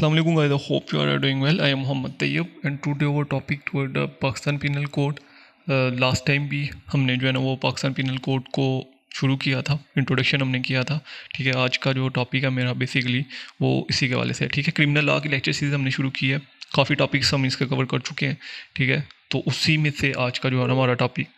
Assalamu alaikum guys, I hope you are doing well. I am Mohammad Tayyib and today our topic toward the Pakistan Penal Code. Last time भी हमने जो है ना वो Pakistan penal code को शुरू किया था, इंट्रोडक्शन हमने किया था। ठीक है, आज का जो टॉपिक है मेरा बेसिकली वो इसी के वाले से है। ठीक है, क्रिमिनल लॉ की लेक्चर सीरीज हमने शुरू की है, काफ़ी टॉपिक्स हम इसके कवर कर चुके हैं। ठीक है, तो उसी में से आज का जो है ना हमारा टॉपिक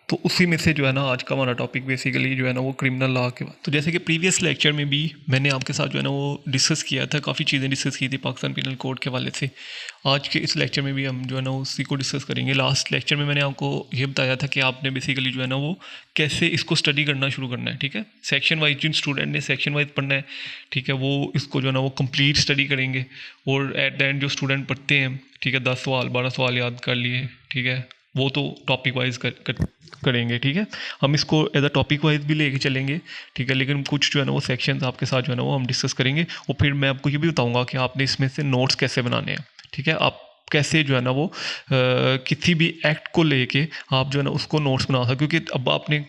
आज का हमारा टॉपिक बेसिकली जो है ना वो क्रिमिनल लॉ के बाद। तो जैसे कि प्रीवियस लेक्चर में भी मैंने आपके साथ जो है ना वो डिस्कस किया था, काफ़ी चीज़ें डिस्कस की थी पाकिस्तान पिनल कोड के वाले से। आज के इस लेक्चर में भी हम जो है ना उसी को डिस्कस करेंगे। लास्ट लेक्चर में मैंने आपको ये बताया था कि आपने बेसिकली जो है ना वो कैसे इसको स्टडी करना शुरू करना है। ठीक है, सेक्शन वाइज जिन स्टूडेंट ने सेक्शन वाइज पढ़ना है, ठीक है, वो इसको जो है ना वो कंप्लीट स्टडी करेंगे और एट द एंड जो स्टूडेंट पढ़ते हैं, ठीक है, 10 सवाल 12 सवाल याद कर लिए, ठीक है, वो तो टॉपिक वाइज करेंगे। ठीक है, हम इसको एज अ टॉपिक वाइज भी लेके चलेंगे। ठीक है, लेकिन कुछ जो है ना वो सेक्शंस आपके साथ जो है ना वो हम डिस्कस करेंगे और फिर मैं आपको ये भी बताऊंगा कि आपने इसमें से नोट्स कैसे बनाने हैं। ठीक है, आप कैसे जो है ना वो किसी भी एक्ट को लेके आप जो है ना उसको नोट्स बना सकते, क्योंकि अब आपने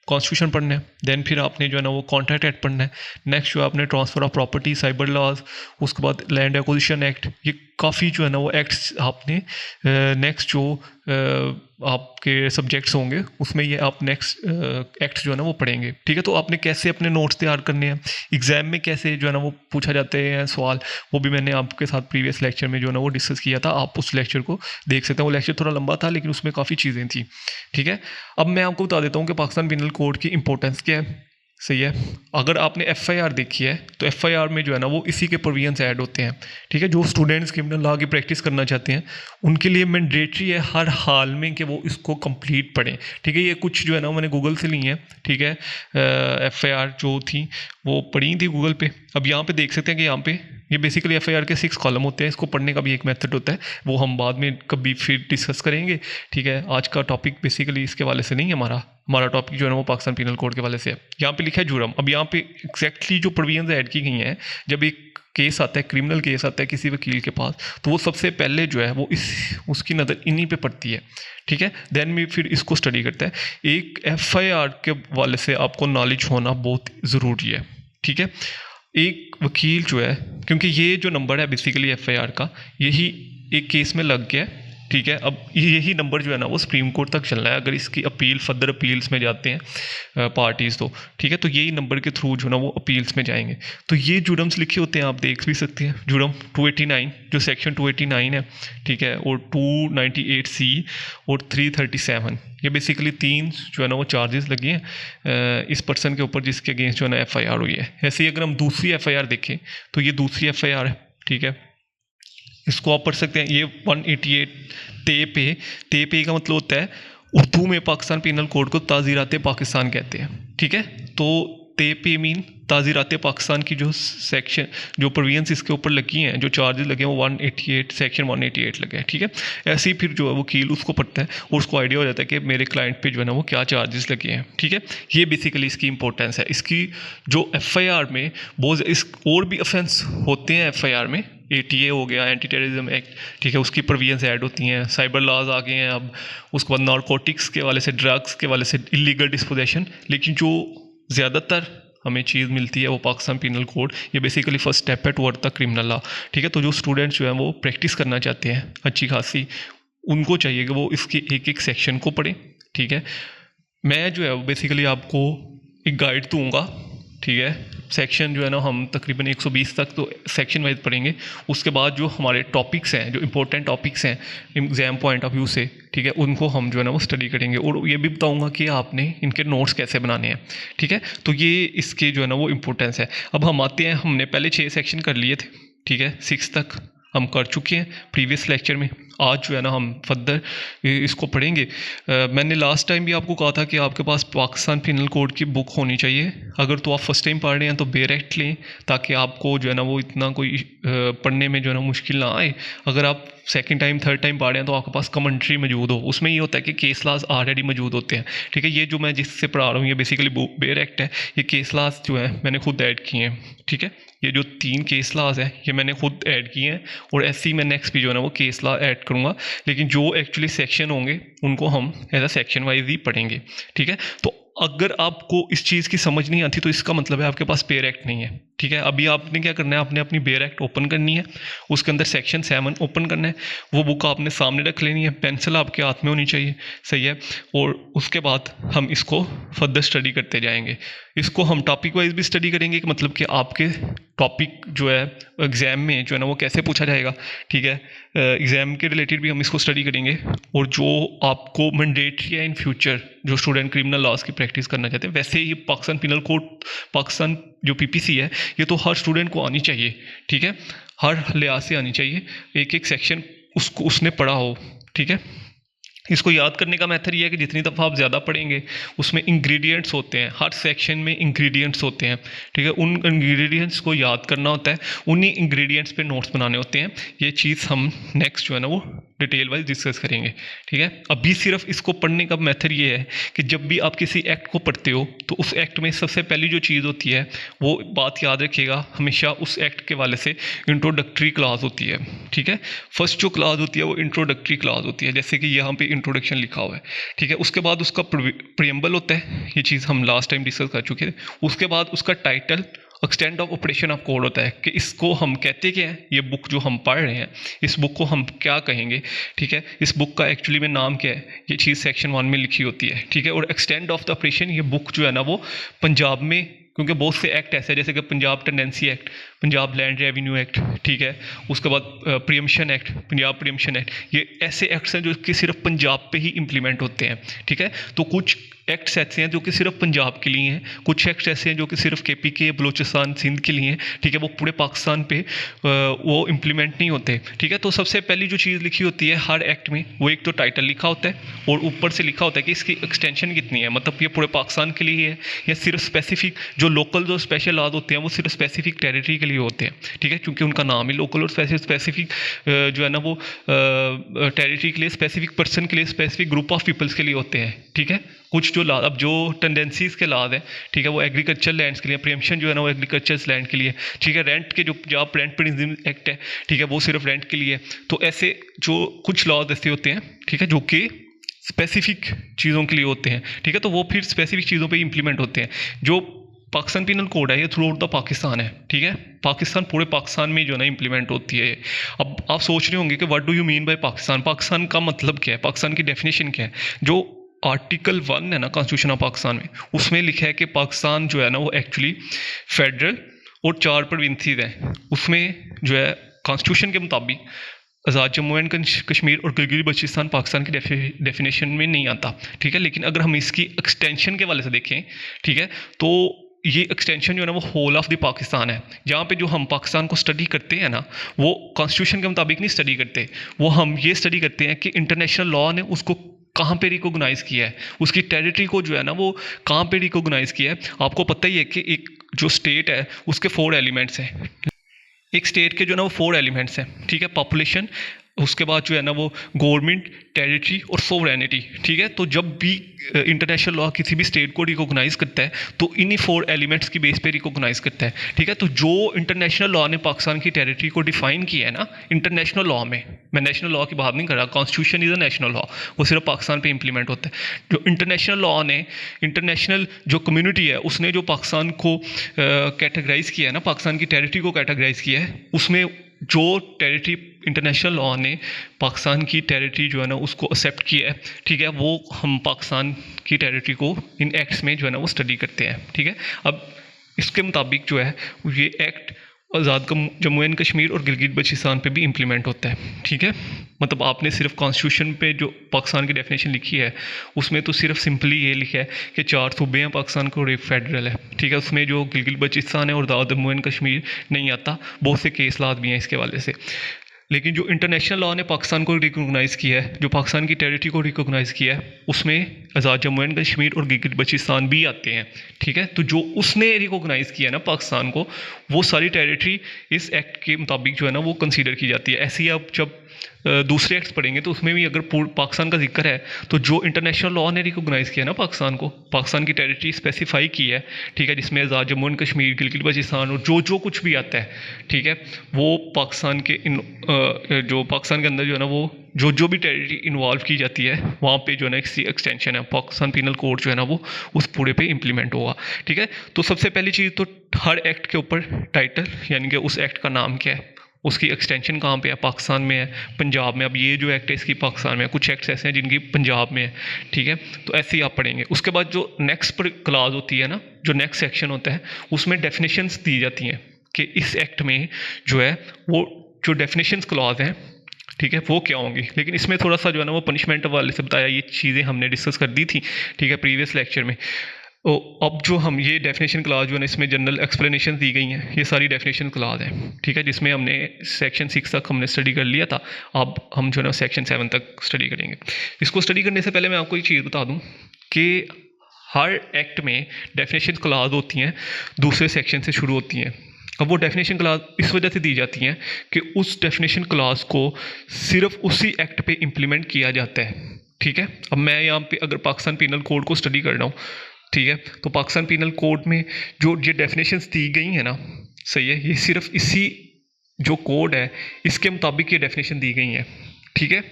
कॉन्स्टिट्यूशन पढ़ना है, देन फिर आपने जो है ना वो कॉन्ट्रैक्ट एक्ट पढ़ना है, नेक्स्ट जो आपने transfer of property, cyber laws, उसके बाद लैंड एक्विजिशन एक्ट, ये काफ़ी जो है ना वो एक्ट्स आपने नेक्स्ट जो आपके सब्जेक्ट्स होंगे उसमें ये आप नेक्स्ट एक्ट जो है ना वो पढ़ेंगे। ठीक है, तो आपने कैसे अपने नोट्स तैयार करने हैं, एग्जाम में कैसे जो है ना वो पूछा जाते हैं सवाल, वो भी मैंने आपके साथ प्रीवियस लेक्चर में जो है ना वो डिस्कस किया था। आप उस लेक्चर को देख सकते हैं, वो लेक्चर थोड़ा लंबा था लेकिन उसमें काफ़ी चीज़ें थी। ठीक है, अब मैं आपको बता देता हूँ कि पाकिस्तान पिनल कोड की इंपॉर्टेंस क्या है। सही है, अगर आपने एफआईआर देखी है तो एफआईआर में जो है ना वो इसी के प्रोविजंस ऐड होते हैं। ठीक है, जो स्टूडेंट्स क्रिमिनल लॉ की प्रैक्टिस करना चाहते हैं उनके लिए मैंडेटरी है हर हाल में कि वो इसको कंप्लीट पढ़ें। ठीक है, ये कुछ जो है ना मैंने गूगल से ली हैं। ठीक है, एफआईआर जो थी वो पढ़ी थी गूगल पे। अब यहाँ पे देख सकते हैं कि यहाँ पे ये बेसिकली एफआईआर के 6 कॉलम होते हैं। इसको पढ़ने का भी एक मेथड होता है, वो हम बाद में कभी फिर डिस्कस करेंगे। ठीक है, आज का टॉपिक बेसिकली इसके वाले से नहीं है, हमारा टॉपिक जो है ना वो पाकिस्तान पिनल कोड के वाले से है। यहाँ पे लिखा है जुर्म। अब यहाँ पे एग्जैक्टली जो प्रोविजंस ऐड की गई हैं, जब एक केस आता है, क्रिमिनल केस आता है किसी वकील के पास, तो वो सबसे पहले जो है वो उसकी नज़र इन्हीं पे पड़ती है। ठीक है, देन में फिर इसको स्टडी करता है। एक एफआईआर के वाले से आपको नॉलेज होना बहुत ज़रूरी है। ठीक है, एक वकील जो है, क्योंकि ये जो नंबर है बेसिकली एफआईआर का, यही एक केस में लग गया है। ठीक है, अब यही नंबर जो है ना वो सुप्रीम कोर्ट तक चलना है अगर इसकी अपील फर्दर अपील्स में जाते हैं पार्टीज़ तो। ठीक है, तो यही नंबर के थ्रू जो ना वो अपील्स में जाएंगे। तो ये जुर्म्स लिखे होते हैं, आप देख भी सकते हैं। जुर्म 289 जो सेक्शन 289 है, ठीक है, और 298C और 337, ये बेसिकली 3 जो है ना वो चार्जेस लगे हैं इस पर्सन के ऊपर जिसके अगेंस्ट जो है ना एफआईआर हुई है। ऐसे ही अगर हम दूसरी एफआईआर देखें तो ये दूसरी एफआईआर है। ठीक है, इसको आप पढ़ सकते हैं। ये 188 ते पे का मतलब होता है उर्दू में पाकिस्तान पिनल कोड को ताज़ीरात पाकिस्तान कहते हैं। ठीक है, तो ते पे मीन ताज़ीरात पाकिस्तान की जो सेक्शन जो प्रोविजंस इसके ऊपर लगी हैं, जो चार्जेस लगे हैं वो 188 सेक्शन 188 लगे हैं। ठीक है, ऐसे ही फिर जो है वकील उसको पढ़ता है और उसको आइडिया हो जाता है कि मेरे क्लाइंट पे जो है ना वो क्या चार्जेस लगे हैं। ठीक है, ये बेसिकली इसकी इंपॉर्टेंस है। इसकी जो एफआईआर में बहुत और भी ऑफेंस होते हैं एफआईआर में, एटीए हो गया, एंटी टेररिज्म एक्ट, ठीक है, उसकी प्रोविजंस ऐड होती हैं। साइबर लॉज आ गए हैं अब, उसके बाद नारकोटिक्स के वाले से, ड्रग्स के वाले से, इलीगल डिस्पोजेशन। लेकिन जो ज़्यादातर हमें चीज़ मिलती है वो पाकिस्तान पिनल कोड, ये बेसिकली फर्स्ट स्टेप है टुवर्ड द क्रिमिनल लॉ। ठीक है, तो जो स्टूडेंट्स जो हैं वो प्रैक्टिस करना चाहते हैं अच्छी खासी, उनको चाहिए कि वो इसके एक एक सेक्शन को पढ़ें। ठीक है, मैं जो है बेसिकली आपको एक गाइड दूंगा। ठीक है, सेक्शन जो है ना हम तकरीबन 120 तक तो सेक्शन वाइज पढ़ेंगे। उसके बाद जो हमारे टॉपिक्स हैं, जो इंपॉर्टेंट टॉपिक्स हैं एग्जाम पॉइंट ऑफ व्यू से, ठीक है, उनको हम जो है ना वो स्टडी करेंगे और ये भी बताऊंगा कि आपने इनके नोट्स कैसे बनाने हैं। ठीक है, तो ये इसके जो है ना वो इम्पोर्टेंस है। अब हम आते हैं, हमने पहले 6 सेक्शन कर लिए थे। ठीक है, 6 तक हम कर चुके हैं प्रीवियस लेक्चर में। आज जो है ना हम फर्दर इसको पढ़ेंगे। मैंने लास्ट टाइम भी आपको कहा था कि आपके पास पाकिस्तान पिनल कोड की बुक होनी चाहिए। अगर तो आप फर्स्ट टाइम पढ़ रहे हैं तो बेरेक्ट लें, ताकि आपको जो है ना वो इतना कोई पढ़ने में जो है ना मुश्किल ना आए। अगर आप सेकंड टाइम थर्ड टाइम पढ़ रहे हैं तो आपके पास कमेंट्री मौजूद हो, उसमें ये होता है कि केस लॉज ऑलरेडी मौजूद होते हैं। ठीक है, ये जो मैं जिससे पढ़ा रहा हूँ ये बेसिकली बेरेक्ट है। ये केस लॉज जो है मैंने खुद ऐड किए हैं। ठीक है, ये जो 3 केस लॉज है ये मैंने खुद ऐड किए हैं और ऐसे ही मैं नेक्स्ट भी जो है ना वो केस लॉ ऐड करूँगा। लेकिन जो एक्चुअली सेक्शन होंगे उनको हम एज अ सेक्शन वाइज ही पढ़ेंगे। ठीक है, तो अगर आपको इस चीज़ की समझ नहीं आती तो इसका मतलब है आपके पास बेयर एक्ट नहीं है, ठीक है। अभी आपने क्या करना है, आपने अपनी बेयर एक्ट ओपन करनी है, उसके अंदर सेक्शन 7 ओपन करना है, वो बुक आपने सामने रख लेनी है, पेंसिल आपके हाथ में होनी चाहिए, सही है। और उसके बाद हम इसको फर्दर स्टडी करते जाएंगे। इसको हम टॉपिक वाइज भी स्टडी करेंगे कि मतलब कि आपके टॉपिक जो है एग्ज़ाम में जो है ना वो कैसे पूछा जाएगा, ठीक है। एग्ज़ाम के रिलेटेड भी हम इसको स्टडी करेंगे। और जो आपको मैंडेटरी है इन फ्यूचर, जो स्टूडेंट क्रिमिनल लॉज की प्रैक्टिस करना चाहते हैं, वैसे ही पाकिस्तान पिनल कोड, पाकिस्तान जो पीपीसी है, ये तो हर स्टूडेंट को आनी चाहिए, ठीक है। हर लिहाज से आनी चाहिए, एक एक सेक्शन उसको उसने पढ़ा हो, ठीक है। इसको याद करने का मेथड ये है कि जितनी दफ़ा आप ज़्यादा पढ़ेंगे उसमें इंग्रेडिएंट्स होते हैं, हर सेक्शन में इंग्रेडिएंट्स होते हैं, ठीक है। उन इंग्रेडिएंट्स को याद करना होता है, उन्हीं इंग्रेडिएंट्स पे नोट्स बनाने होते हैं। ये चीज़ हम नेक्स्ट जो है ना वो डिटेल वाइज डिस्कस करेंगे, ठीक है। अभी सिर्फ इसको पढ़ने का मेथड ये है कि जब भी आप किसी एक्ट को पढ़ते हो तो उस एक्ट में सबसे पहली जो चीज़ होती है वो बात याद रखिएगा, हमेशा उस एक्ट के वाले से इंट्रोडक्टरी क्लास होती है, ठीक है। फर्स्ट जो क्लास होती है वो इंट्रोडक्टरी क्लास होती है, जैसे कि यहाँ पे इंट्रोडक्शन लिखा हुआ है, ठीक है। उसके बाद उसका प्रियम्बल होता है, ये चीज़ हम लास्ट टाइम डिस्कस कर चुके थे। उसके बाद उसका title, extent of operation of code होता है कि इसको हम कहते क्या हैं, ये बुक जो हम पढ़ रहे हैं इस बुक को हम क्या कहेंगे, ठीक है। इस बुक का एक्चुअली में नाम क्या है, ये चीज़ सेक्शन 1 में लिखी होती है, ठीक है। और एक्सटेंट ऑफ द ऑपरेशन, ये बुक जो है ना वो पंजाब में, क्योंकि बहुत से एक्ट ऐसे हैं जैसे कि Punjab tendency act, Punjab land revenue act, ठीक है। उसके बाद preemption act, Punjab preemption act, ये ऐसे एक्ट्स हैं जो कि सिर्फ पंजाब पे ही इम्प्लीमेंट होते हैं, ठीक है। तो कुछ एक्ट्स ऐसे हैं जो कि सिर्फ पंजाब के लिए हैं, कुछ एक्ट्स ऐसे हैं जो कि सिर्फ KPK, बलूचिस्तान, सिंध के लिए हैं, ठीक है। वो पूरे पाकिस्तान पे वो इम्प्लीमेंट नहीं होते, ठीक है। तो सबसे पहली जो चीज़ लिखी होती है हर एक्ट में, वो एक तो टाइटल लिखा होता है और ऊपर से लिखा होता है कि इसकी एक्सटेंशन कितनी है, मतलब ये पूरे पाकिस्तान के लिए है या सिर्फ स्पेसिफिक जो लोकल जो स्पेशल लॉज होते हैं वो सिर्फ स्पेसिफिक टेरिटरी के लिए होते हैं, ठीक है। क्योंकि उनका नाम ही लोकल और स्पेसिफिक जो है ना वो टेरिटरी के लिए, स्पेसिफिक पर्सन के लिए, स्पेसिफिक ग्रुप ऑफ पीपल्स के लिए होते हैं, ठीक है। कुछ जो अब जो टेंडेंसीज के लाद है, ठीक है, वो एग्रीकल्चर लैंड्स के लिए, प्रियम्पशन जो है ना वो एग्रीकल्चर लैंड के लिए, ठीक है। रेंट के जो पंजाब रेंट प्रिंसिपल एक्ट है, ठीक है, वो सिर्फ रेंट के लिए। तो ऐसे जो कुछ लॉज ऐसे होते हैं, ठीक है, जो कि स्पेसिफिक चीज़ों के लिए होते हैं, ठीक है। तो वो फिर स्पेसिफिक चीज़ों पे इम्प्लीमेंट होते हैं। जो पाकिस्तान पिनल कोड है ये थ्रू आउट द पाकिस्तान है, ठीक है। पाकिस्तान, पूरे पाकिस्तान में जो है ना इम्प्लीमेंट होती है। अब आप सोच रहे होंगे कि what do you mean by Pakistan, Pakistan का मतलब क्या है, पाकिस्तान की डेफिनेशन क्या है। जो आर्टिकल 1 है ना कॉन्स्टिट्यूशन ऑफ पाकिस्तान में, उसमें लिखा है कि पाकिस्तान जो है ना वो एक्चुअली फेडरल और 4 प्रोविंसेस हैं। उसमें जो है कॉन्स्टिट्यूशन के मुताबिक आज़ाद जम्मू एंड कश्मीर और गिलगित बल्चिस्तान पाकिस्तान की डेफिनेशन में नहीं आता, ठीक है। लेकिन अगर हम इसकी एक्सटेंशन के वाले से देखें, ठीक है, तो ये एक्सटेंशन जो है ना वो होल ऑफ द पाकिस्तान है। जहाँ पे जो हम पाकिस्तान को स्टडी करते हैं ना वो कॉन्स्टिट्यूशन के मुताबिक नहीं स्टडी करते, वो हम ये स्टडी करते हैं कि इंटरनेशनल लॉ ने उसको कहाँ पे रिकॉग्नाइज़ किया है, उसकी टेरिटरी को जो है ना वो कहाँ पे रिकॉग्नाइज़ किया है। आपको पता ही है कि एक जो स्टेट है उसके 4 एलिमेंट्स हैं। एक स्टेट के जो है ना वो 4 एलिमेंट्स हैं, ठीक है। पॉपुलेशन, उसके बाद जो है ना वो गवर्नमेंट, टेरिटरी और सोवरेनिटी, ठीक है। तो जब भी इंटरनेशनल लॉ किसी भी स्टेट को रिकॉग्नाइज़ करता है तो इन्हीं 4 एलिमेंट्स की बेस पे रिकॉग्नाइज़ करता है, ठीक है। तो जो इंटरनेशनल लॉ ने पाकिस्तान की टेरिटरी को डिफाइन किया है ना इंटरनेशनल लॉ में, मैं नेशनल लॉ की बात नहीं कर रहा, constitution is a national law, वो सिर्फ पाकिस्तान पे इंप्लीमेंट होता है। जो इंटरनेशनल लॉ ने, इंटरनेशनल जो कम्युनिटी है उसने जो पाकिस्तान को कैटेगराइज़ किया है ना, पाकिस्तान की टेरिटरी को कैटेगराइज़ किया है, उसमें जो टेरिटरी इंटरनेशनल लॉ ने पाकिस्तान की टेरिटरी जो है ना उसको एक्सेप्ट किया है, ठीक है, वो हम पाकिस्तान की टेरिटरी को इन एक्ट्स में जो है ना वो स्टडी करते हैं, ठीक है। अब इसके मुताबिक जो है ये act Azad Jammu and Kashmir और गिलगित बल्चिस्तान पे भी इम्प्लीमेंट होता है, ठीक है। मतलब आपने सिर्फ कॉन्स्टिट्यूशन पे जो पाकिस्तान की डेफिनेशन लिखी है उसमें तो सिर्फ सिंपली ये लिखा है कि 4 सूबे हैं पाकिस्तान को और एक फेडरल है, ठीक है। उसमें जो गिलगित बल्चिस्तान है और आज़ाद जम्मू एंड कश्मीर नहीं आता, बहुत से केस लाद भी हैं इसके वाले से। लेकिन जो इंटरनेशनल लॉ ने पाकिस्तान को रिकॉग्नाइज़ किया है, जो पाकिस्तान की टेरिटरी को रिकॉग्नाइज़ किया है, उसमें आज़ाद जम्मू एंड कश्मीर और गिलगित बल्चिस्तान भी आते हैं, ठीक है। तो जो उसने रिकॉग्नाइज़ किया ना पाकिस्तान को, वो सारी टेरिटरी इस एक्ट के मुताबिक जो है ना वो कंसीडर की जाती है। ऐसे ही आप जब दूसरे एक्ट्स पढ़ेंगे तो उसमें भी अगर पाकिस्तान का जिक्र है तो जो इंटरनेशनल लॉ ने रिकॉग्नाइज़ किया ना पाकिस्तान को, पाकिस्तान की टेरिटरी स्पेसिफाई की है, ठीक है, जिसमें आज़ाद जम्मू एंड कश्मीर, गिलगित बल्चिस्तान और जो जो कुछ भी आता है, ठीक है, वो पाकिस्तान के जो पाकिस्तान के अंदर जो है ना वो जो भी टेरिटरी इन्वॉल्व की जाती है वहाँ पे जो है ना एक्सटेंशन है पाकिस्तान पिनल कोड जो है ना वो उस पूरे पे इम्प्लीमेंट होगा, ठीक है। तो सबसे पहली चीज़ तो हर एक्ट के ऊपर टाइटल, यानी कि उस एक्ट का नाम क्या है, उसकी एक्सटेंशन कहाँ पे है, पाकिस्तान में है, पंजाब में। अब ये जो एक्ट है इसकी पाकिस्तान में है, कुछ एक्ट्स ऐसे हैं जिनकी पंजाब में है, ठीक है। तो ऐसे ही आप पढ़ेंगे। उसके बाद जो नेक्स्ट क्लास होती है ना, जो नेक्स्ट सेक्शन होता है उसमें डेफिनेशंस दी जाती हैं कि इस एक्ट में जो है वो जो डेफिनेशंस क्लॉज हैं, ठीक है, वो क्या होंगी। लेकिन इसमें थोड़ा सा जो है ना वो पनिशमेंट वाले से बताया, ये चीज़ें हमने डिस्कस कर दी थी, ठीक है, प्रीवियस लेक्चर में। अब जो हम ये डेफिनेशन क्लास जो है ना इसमें जनरल एक्सप्लेनेशन दी गई हैं, ये सारी डेफिनेशन क्लास हैं, ठीक है, जिसमें हमने सेक्शन 6 तक हमने स्टडी कर लिया था। अब हम जो है ना सेक्शन 7 तक स्टडी करेंगे। इसको स्टडी करने से पहले मैं आपको एक चीज़ बता दूं कि हर एक्ट में डेफिनेशन क्लास होती हैं, दूसरे सेक्शन से शुरू होती हैं। अब वो डेफिनेशन क्लास इस वजह से दी जाती हैं कि उस डेफिनेशन क्लास को सिर्फ उसी एक्ट पे इम्प्लीमेंट किया जाता है, ठीक है। अब मैं यहाँ पे अगर पाकिस्तान पिनल कोड को स्टडी कर रहा हूँ, ठीक है, तो पाकिस्तान पिनल कोड में जो ये डेफिनेशंस दी गई हैं ना, सही है, ये सिर्फ इसी जो कोड है इसके मुताबिक ये डेफिनेशन दी गई हैं, ठीक है।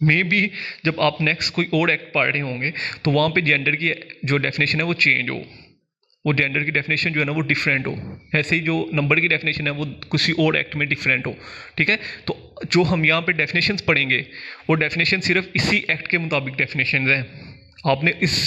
मे बी जब आप नेक्स्ट कोई और एक्ट पढ़ रहे होंगे तो वहाँ पे जेंडर की जो डेफिनेशन है वो चेंज हो, वो जेंडर की डेफिनेशन जो है ना वो डिफरेंट हो, ऐसे ही जो नंबर की डेफिनेशन है वो किसी और एक्ट में डिफरेंट हो, ठीक है। तो जो हम यहाँ पे डेफिनेशंस पढ़ेंगे वो डेफिनेशन सिर्फ इसी एक्ट के मुताबिक डेफिनेशन हैं। आपने इस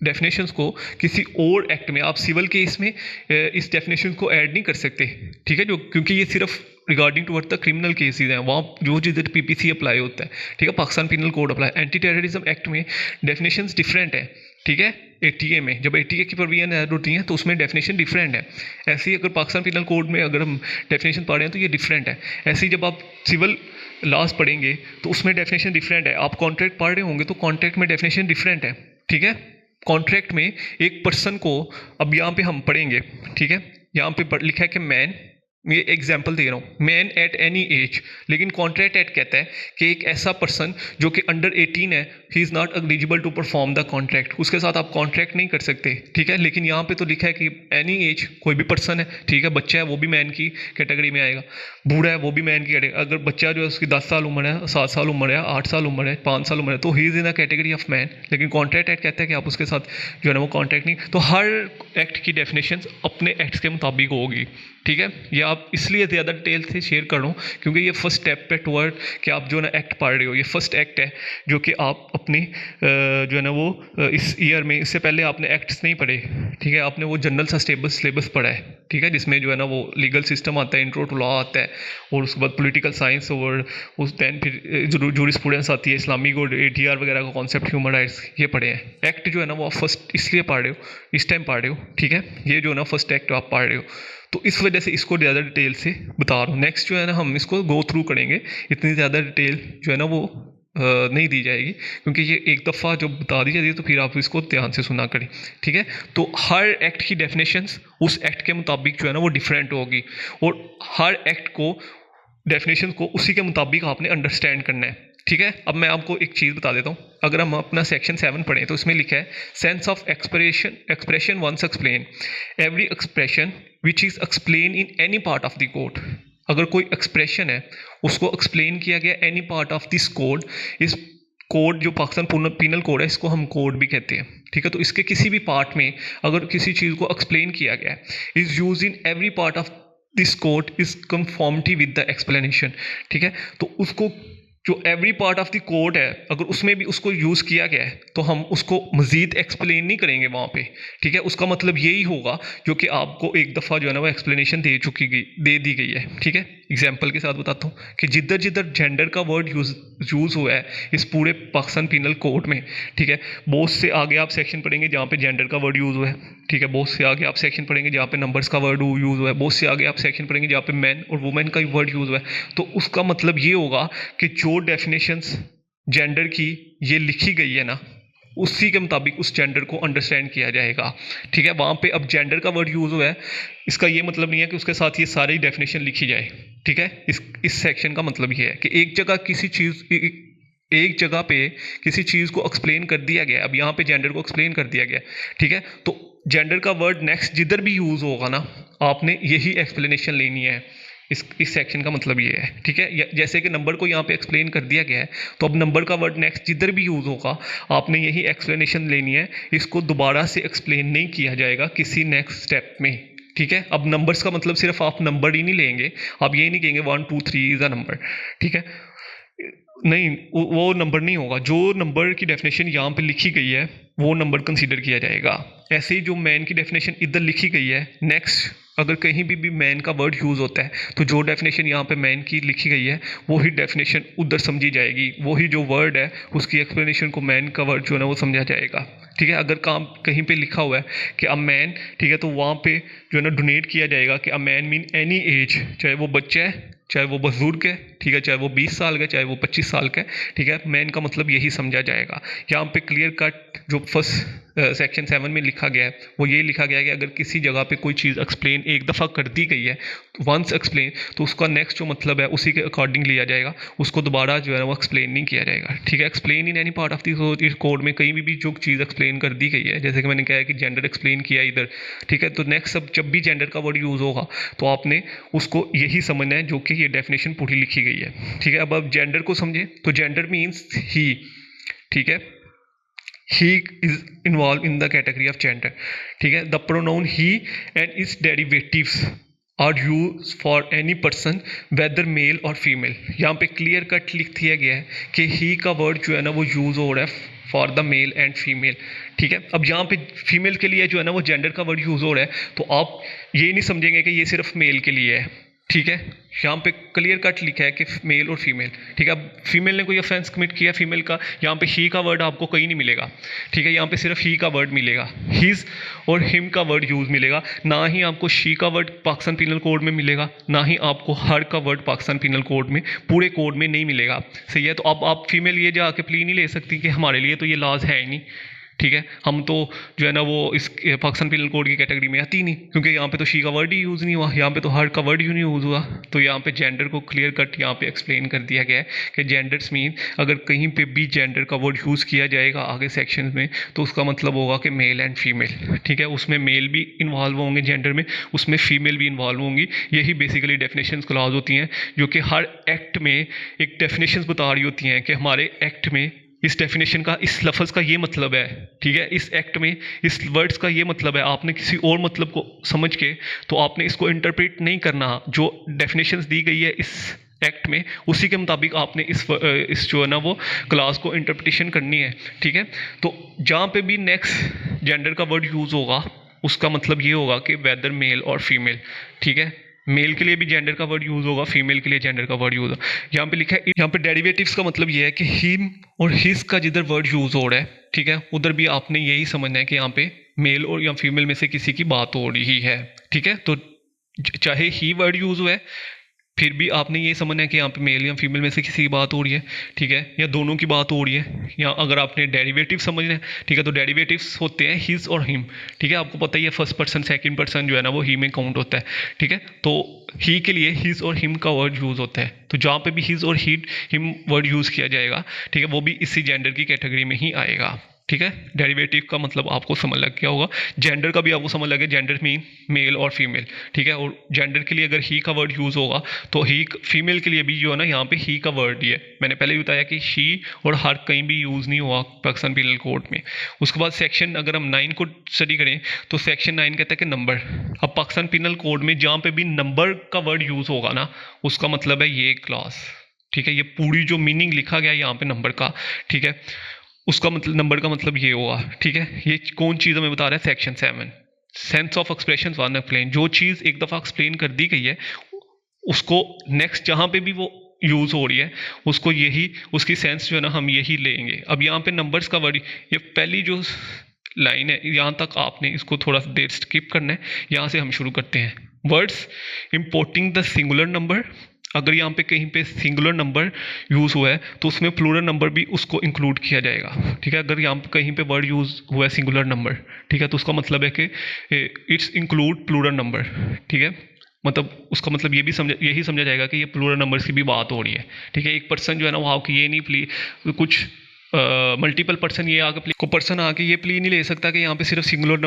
डेफिनेशंस को किसी और एक्ट में, आप सिविल केस में इस डेफिनेशन को ऐड नहीं कर सकते, ठीक है, जो क्योंकि ये सिर्फ regarding toward the criminal cases हैं, वहाँ जो जिधर पीपीसी अप्लाई होता है, ठीक है, Pakistan penal code apply. Anti terrorism act में डेफिनेशंस डिफरेंट है, ठीक है। 80A में जब 80A की प्रोविजन ऐड होती हैं तो उसमें डेफिनेशन डिफरेंट है। ऐसे ही अगर पाकिस्तान पिनल कोड में अगर हम डेफिनेशन पढ़ रहे हैं तो ये डिफरेंट है। ऐसे ही जब आप सिविल लॉज पढ़ेंगे तो उसमें डेफिनेशन डिफरेंट है। आप कॉन्ट्रैक्ट पढ़ रहे होंगे तो कॉन्ट्रैक्ट में डेफिनेशन डिफरेंट है, ठीक है। कॉन्ट्रैक्ट में एक पर्सन को, अब यहाँ पे हम पढ़ेंगे, ठीक है, यहाँ पे लिखा है कि मैन, मैं एग्जाम्पल दे रहा हूँ, मैन एट एनी एज, लेकिन कॉन्ट्रैक्ट एक्ट कहता है कि एक ऐसा पर्सन जो कि अंडर 18 है, he is not eligible to perform the contract, उसके साथ आप कॉन्ट्रैक्ट नहीं कर सकते, ठीक है। लेकिन यहाँ पे तो लिखा है कि एनी एज, कोई भी पर्सन है, ठीक है, बच्चा है वो भी मैन की कैटेगरी में आएगा, बूढ़ा है वो भी मैन की कैटेगरी, अगर बच्चा जो है उसकी 10 साल उम्र है, 7 साल उम्र है, 8 साल उम्र है, 5 साल उम्र है, तो he is in the category of man. लेकिन कॉन्ट्रैक्ट एक्ट कहता है कि आप उसके साथ जो है ना वो कॉन्ट्रैक्ट नहीं। तो हर एक्ट की डेफिनेशन अपने एक्ट के मुताबिक होगी, ठीक है। ये आप इसलिए ज़्यादा डिटेल से शेयर कर रहा हूँ क्योंकि ये फर्स्ट स्टेप है टुवर्ड कि आप जो है ना एक्ट पढ़ रहे हो, ये फर्स्ट एक्ट है जो कि आप अपनी जो है ना वो इस ईयर में, इससे पहले आपने एक्ट्स नहीं पढ़े, ठीक है, आपने वो जनरल सा सिलेबस पढ़ा है, ठीक है, जिसमें जो है ना वो लीगल सिस्टम आता है, इंट्रो टू लॉ आता है, और उसके बाद पॉलिटिकल साइंस, और उस दैन फिर जूरिस्प्रूडेंस आती है, इस्लामिक और ATR वगैरह का कॉन्सेप्ट, ह्यूमन राइट्स, ये पढ़े हैं। एक्ट जो है ना वो आप फर्स्ट इसलिए पढ़ रहे हो, इस टाइम पढ़ रहे हो, ठीक है, ये जो है ना फर्स्ट एक्ट आप पढ़ रहे हो, तो इस वजह से इसको ज़्यादा डिटेल से बता रहा हूँ। नेक्स्ट जो है ना हम इसको गो थ्रू करेंगे, इतनी ज़्यादा डिटेल जो है ना वो नहीं दी जाएगी क्योंकि ये एक दफ़ा जब बता दी जाती है तो फिर आप इसको ध्यान से सुना करें, ठीक है। तो हर एक्ट की डेफिनेशंस उस एक्ट के मुताबिक जो है ना वो डिफरेंट होगी, और हर एक्ट को, डेफिनेशन को उसी के मुताबिक आपने अंडरस्टैंड करना है, ठीक है। अब मैं आपको एक चीज़ बता देता हूँ, अगर हम अपना सेक्शन 7 पढ़ें तो इसमें लिखा है sense of expression once explain every expression which is explain in any part of the code. अगर कोई एक्सप्रेशन है उसको एक्सप्लेन किया गया any part of this code, इस कोड जो पाकिस्तान पिनल कोड है इसको हम कोड भी कहते हैं, ठीक है। तो इसके किसी भी पार्ट में अगर किसी चीज़ को एक्सप्लेन किया गया है, is use in every part of this code is conformity with the explanation, ठीक है। तो उसको जो every part of the code है अगर उसमें भी उसको यूज़ किया गया है तो हम उसको मज़ीद एक्सप्लेन नहीं करेंगे वहाँ पे, ठीक है। उसका मतलब यही होगा जो कि आपको एक दफ़ा जो है ना वो एक्सप्लेनेशन दे दी गई है, ठीक है। एग्जाम्पल के साथ बताता हूँ कि जिधर जिधर जेंडर का वर्ड यूज़ हुआ है इस पूरे पाकिस्तान पिनल कोड में, ठीक है, बहुत से आगे आप सेक्शन पढ़ेंगे जहाँ पे जेंडर का वर्ड यूज़ हुआ है, ठीक है, बहुत से आगे आप सेक्शन पढ़ेंगे जहाँ पे नंबर्स का वर्ड यूज़ हुआ है, बहुत से आगे आप सेक्शन पढ़ेंगे जहाँ पे मैन और वुमेन का वर्ड यूज़ हुआ है। तो उसका मतलब ये होगा कि जो डेफिनेशंस जेंडर की ये लिखी गई है ना, उसी के मुताबिक उस जेंडर को अंडरस्टैंड किया जाएगा। ठीक है, वहाँ पे अब जेंडर का वर्ड यूज़ हुआ है, इसका ये मतलब नहीं है कि उसके साथ ये सारी डेफिनेशन लिखी जाए। ठीक है, इस सेक्शन का मतलब ये है कि एक जगह पे किसी चीज़ को एक्सप्लेन कर दिया गया है। अब यहाँ पे जेंडर को एक्सप्लेन कर दिया गया है। ठीक है, तो जेंडर का वर्ड नेक्स्ट जिधर भी यूज़ होगा ना, आपने यही एक्सप्लेनेशन लेनी है। इस सेक्शन का मतलब ये है। ठीक है, जैसे कि नंबर को यहाँ पे एक्सप्लेन कर दिया गया है, तो अब नंबर का वर्ड नेक्स्ट जिधर भी यूज़ होगा आपने यही एक्सप्लेनेशन लेनी है। इसको दोबारा से एक्सप्लेन नहीं किया जाएगा किसी नेक्स्ट स्टेप में। ठीक है, अब नंबर्स का मतलब सिर्फ आप नंबर ही नहीं लेंगे, आप ये नहीं कहेंगे 1 2 3 इज़ अ नंबर। ठीक है, नहीं, वो नंबर नहीं होगा। जो नंबर की डेफिनेशन यहाँ पे लिखी गई है वो नंबर कंसीडर किया जाएगा। ऐसे ही जो मैन की डेफिनेशन इधर लिखी गई है, नेक्स्ट अगर कहीं भी मैन का वर्ड यूज़ होता है तो जो डेफिनेशन यहाँ पे मैन की लिखी गई है वही डेफिनेशन उधर समझी जाएगी। वही जो वर्ड है उसकी एक्सप्लेनेशन को मैन का वर्ड जो है ना वो समझा जाएगा। ठीक है, अगर काम कहीं पे लिखा हुआ है कि अ मैन, ठीक है, तो वहाँ पे जो है ना डोनेट किया जाएगा कि a man mean any as, चाहे वो बच्चा है, चाहे वो बुजुर्ग है, ठीक है, चाहे वो 20 साल का, चाहे वो 25 साल का है। ठीक है, मैन का मतलब यही समझा जाएगा। यहाँ पे क्लियर कट जो फर्स्ट सेक्शन 7 में लिखा गया है वो ये लिखा गया है कि अगर किसी जगह पे कोई चीज़ एक्सप्लेन एक दफ़ा कर दी गई है, वंस एक्सप्लेन, तो उसका नेक्स्ट जो मतलब है उसी के अकॉर्डिंग लिया जाएगा, उसको दोबारा जो है वो एक्सप्लेन नहीं किया जाएगा। ठीक है, explain in any part of this code में कहीं भी जो चीज़ एक्सप्लेन कर दी गई है, जैसे कि मैंने कहा है कि जेंडर एक्सप्लेन किया इधर। ठीक है, तो नेक्स्ट अब जब भी जेंडर का वर्ड यूज़ होगा तो आपने उसको यही समझना है जो कि ये डेफिनेशन पूरी लिखी गई है। ठीक है, अब जेंडर को समझे तो जेंडर मीन्स ही। ठीक है, he is involved in the category of gender। ठीक है, the pronoun he and its derivatives are used for any person whether male or female। यहाँ पे क्लियर कट लिख दिया गया है कि he का वर्ड जो है ना वो यूज़ हो रहा है for the male and female. ठीक है, अब यहाँ पे फीमेल के लिए जो है ना वो जेंडर का वर्ड यूज़ हो रहा है, तो आप ये नहीं समझेंगे कि ये सिर्फ मेल के लिए है। ठीक है, यहाँ पे क्लियर कट लिखा है कि मेल और फीमेल। ठीक है, अब फीमेल ने कोई ऑफेंस कमिट किया फीमेल का, यहाँ पे ही का वर्ड आपको कहीं नहीं मिलेगा। ठीक है, यहाँ पे सिर्फ ही का वर्ड मिलेगा, हिज और हिम का वर्ड यूज़ मिलेगा। ना ही आपको शी का वर्ड पाकिस्तान पिनल कोड में मिलेगा, ना ही आपको हर का वर्ड पाकिस्तान पिनल कोड में पूरे कोड में नहीं मिलेगा। सही है, तो अब आप फीमेल ये जाके प्ली नहीं ले सकती कि हमारे लिए तो ये लॉज है ही नहीं। ठीक है, हम तो जो है ना वो इस पाकिस्तान पिनल कोड की कैटेगरी में आती ही नहीं, क्योंकि यहाँ पे तो शी का वर्ड ही यूज़ नहीं हुआ, यहाँ पे तो हर का वर्ड ही नहीं यूज़ हुआ। तो यहाँ पे जेंडर को क्लियर कट यहाँ पे एक्सप्लेन कर दिया गया है कि जेंडर्स मीन अगर कहीं पे भी जेंडर का वर्ड यूज़ किया जाएगा आगे सेक्शन में तो उसका मतलब होगा कि मेल एंड फीमेल। ठीक है, उसमें मेल भी इन्वॉल्व होंगे जेंडर में, उसमें फीमेल भी इन्वॉल्व होंगी। यही बेसिकली डेफिनेशंस क्लॉज होती हैं जो कि हर एक्ट में एक डेफिनेशंस बता रही होती हैं कि हमारे एक्ट में इस डेफिनेशन का, इस लफ्ज़ का ये मतलब है। ठीक है, इस एक्ट में इस वर्ड्स का ये मतलब है। आपने किसी और मतलब को समझ के तो आपने इसको इंटरप्रेट नहीं करना, जो डेफिनेशंस दी गई है इस एक्ट में उसी के मुताबिक आपने इस जो है ना वो क्लास को इंटरप्रिटेशन करनी है। ठीक है, तो जहाँ पे भी नेक्स्ट जेंडर का वर्ड यूज़ होगा उसका मतलब ये होगा कि वेदर मेल और फीमेल। ठीक है, मेल के लिए भी जेंडर का वर्ड यूज़ होगा, फीमेल के लिए जेंडर का वर्ड यूज़ होगा। यहाँ पे लिखा है, यहाँ पे डेरिवेटिव्स का मतलब ये है कि हिम और हिज का जिधर वर्ड यूज़ हो रहा है, ठीक है, उधर भी आपने यही समझना है कि यहाँ पे मेल और या फीमेल में से किसी की बात हो रही है। ठीक है, तो चाहे ही वर्ड यूज़ हुआ है फिर भी आपने ये समझना है कि यहाँ पे मेल या फीमेल में से किसी की बात हो रही है। ठीक है, या दोनों की बात हो रही है, या अगर आपने डेरिवेटिव समझना है, ठीक है, तो डेरिवेटिव्स होते हैं हिज और हिम। ठीक है, आपको पता ही है फर्स्ट पर्सन सेकंड पर्सन जो है ना वो ही में काउंट होता है। ठीक है, तो ही के लिए हिज और हिम का वर्ड यूज़ होता है, तो जहाँ पे भी हिज और हिम वर्ड यूज़ किया जाएगा, ठीक है, वो भी इसी जेंडर की कैटेगरी में ही आएगा। ठीक है, डेरिवेटिव का मतलब आपको समझ लग गया होगा, जेंडर का भी आपको समझ लगे, जेंडर मीन मेल और फीमेल। ठीक है, और जेंडर के लिए अगर ही का वर्ड यूज़ होगा तो ही, फीमेल के लिए भी जो है ना यहाँ पे ही का वर्ड ही है। मैंने पहले भी बताया कि शी और हर कहीं भी यूज़ नहीं हुआ पाकिस्तान पिनल कोड में। उसके बाद सेक्शन अगर हम 9 को स्टडी करें तो सेक्शन 9 कहता है कि नंबर। अब पाकिस्तान पिनल कोड में जहाँ पे भी नंबर का वर्ड यूज़ होगा ना उसका मतलब है ये क्लास। ठीक है, ये पूरी जो मीनिंग लिखा गया यहाँ पे नंबर का, ठीक है, उसका मतलब नंबर का मतलब ये हुआ। ठीक है, ये कौन चीज़ हमें बता रहा है, section 7 sense of expression one explain. जो चीज़ एक दफ़ा एक्सप्लेन कर दी गई है उसको नेक्स्ट जहाँ पे भी वो यूज़ हो रही है उसको यही, उसकी सेंस जो है ना हम यही लेंगे। अब यहाँ पे नंबर्स का वर्ड, ये पहली जो लाइन है यहाँ तक आपने इसको थोड़ा सा देर स्किप करना है, यहाँ से हम शुरू करते हैं। Words importing the singular number अगर यहाँ पे कहीं पे सिंगुलर नंबर यूज़ हुआ है तो उसमें प्लूरल नंबर भी उसको इंक्लूड किया जाएगा, ठीक है। अगर यहाँ पे कहीं पे वर्ड यूज़ हुआ है सिंगुलर नंबर, ठीक है, तो उसका मतलब है कि इट्स इंक्लूड प्लूरल नंबर, ठीक है। मतलब उसका मतलब ये भी यही समझा जाएगा कि ये प्लूरल नंबर्स की भी बात हो रही है, ठीक है। एक पर्सन जो है ना वो आके ये नहीं प्ली कुछ मल्टीपल पर्सन ये आके को पर्सन आके ये प्ली नहीं ले सकता कि यहाँ पे सिर्फ सिंगुलर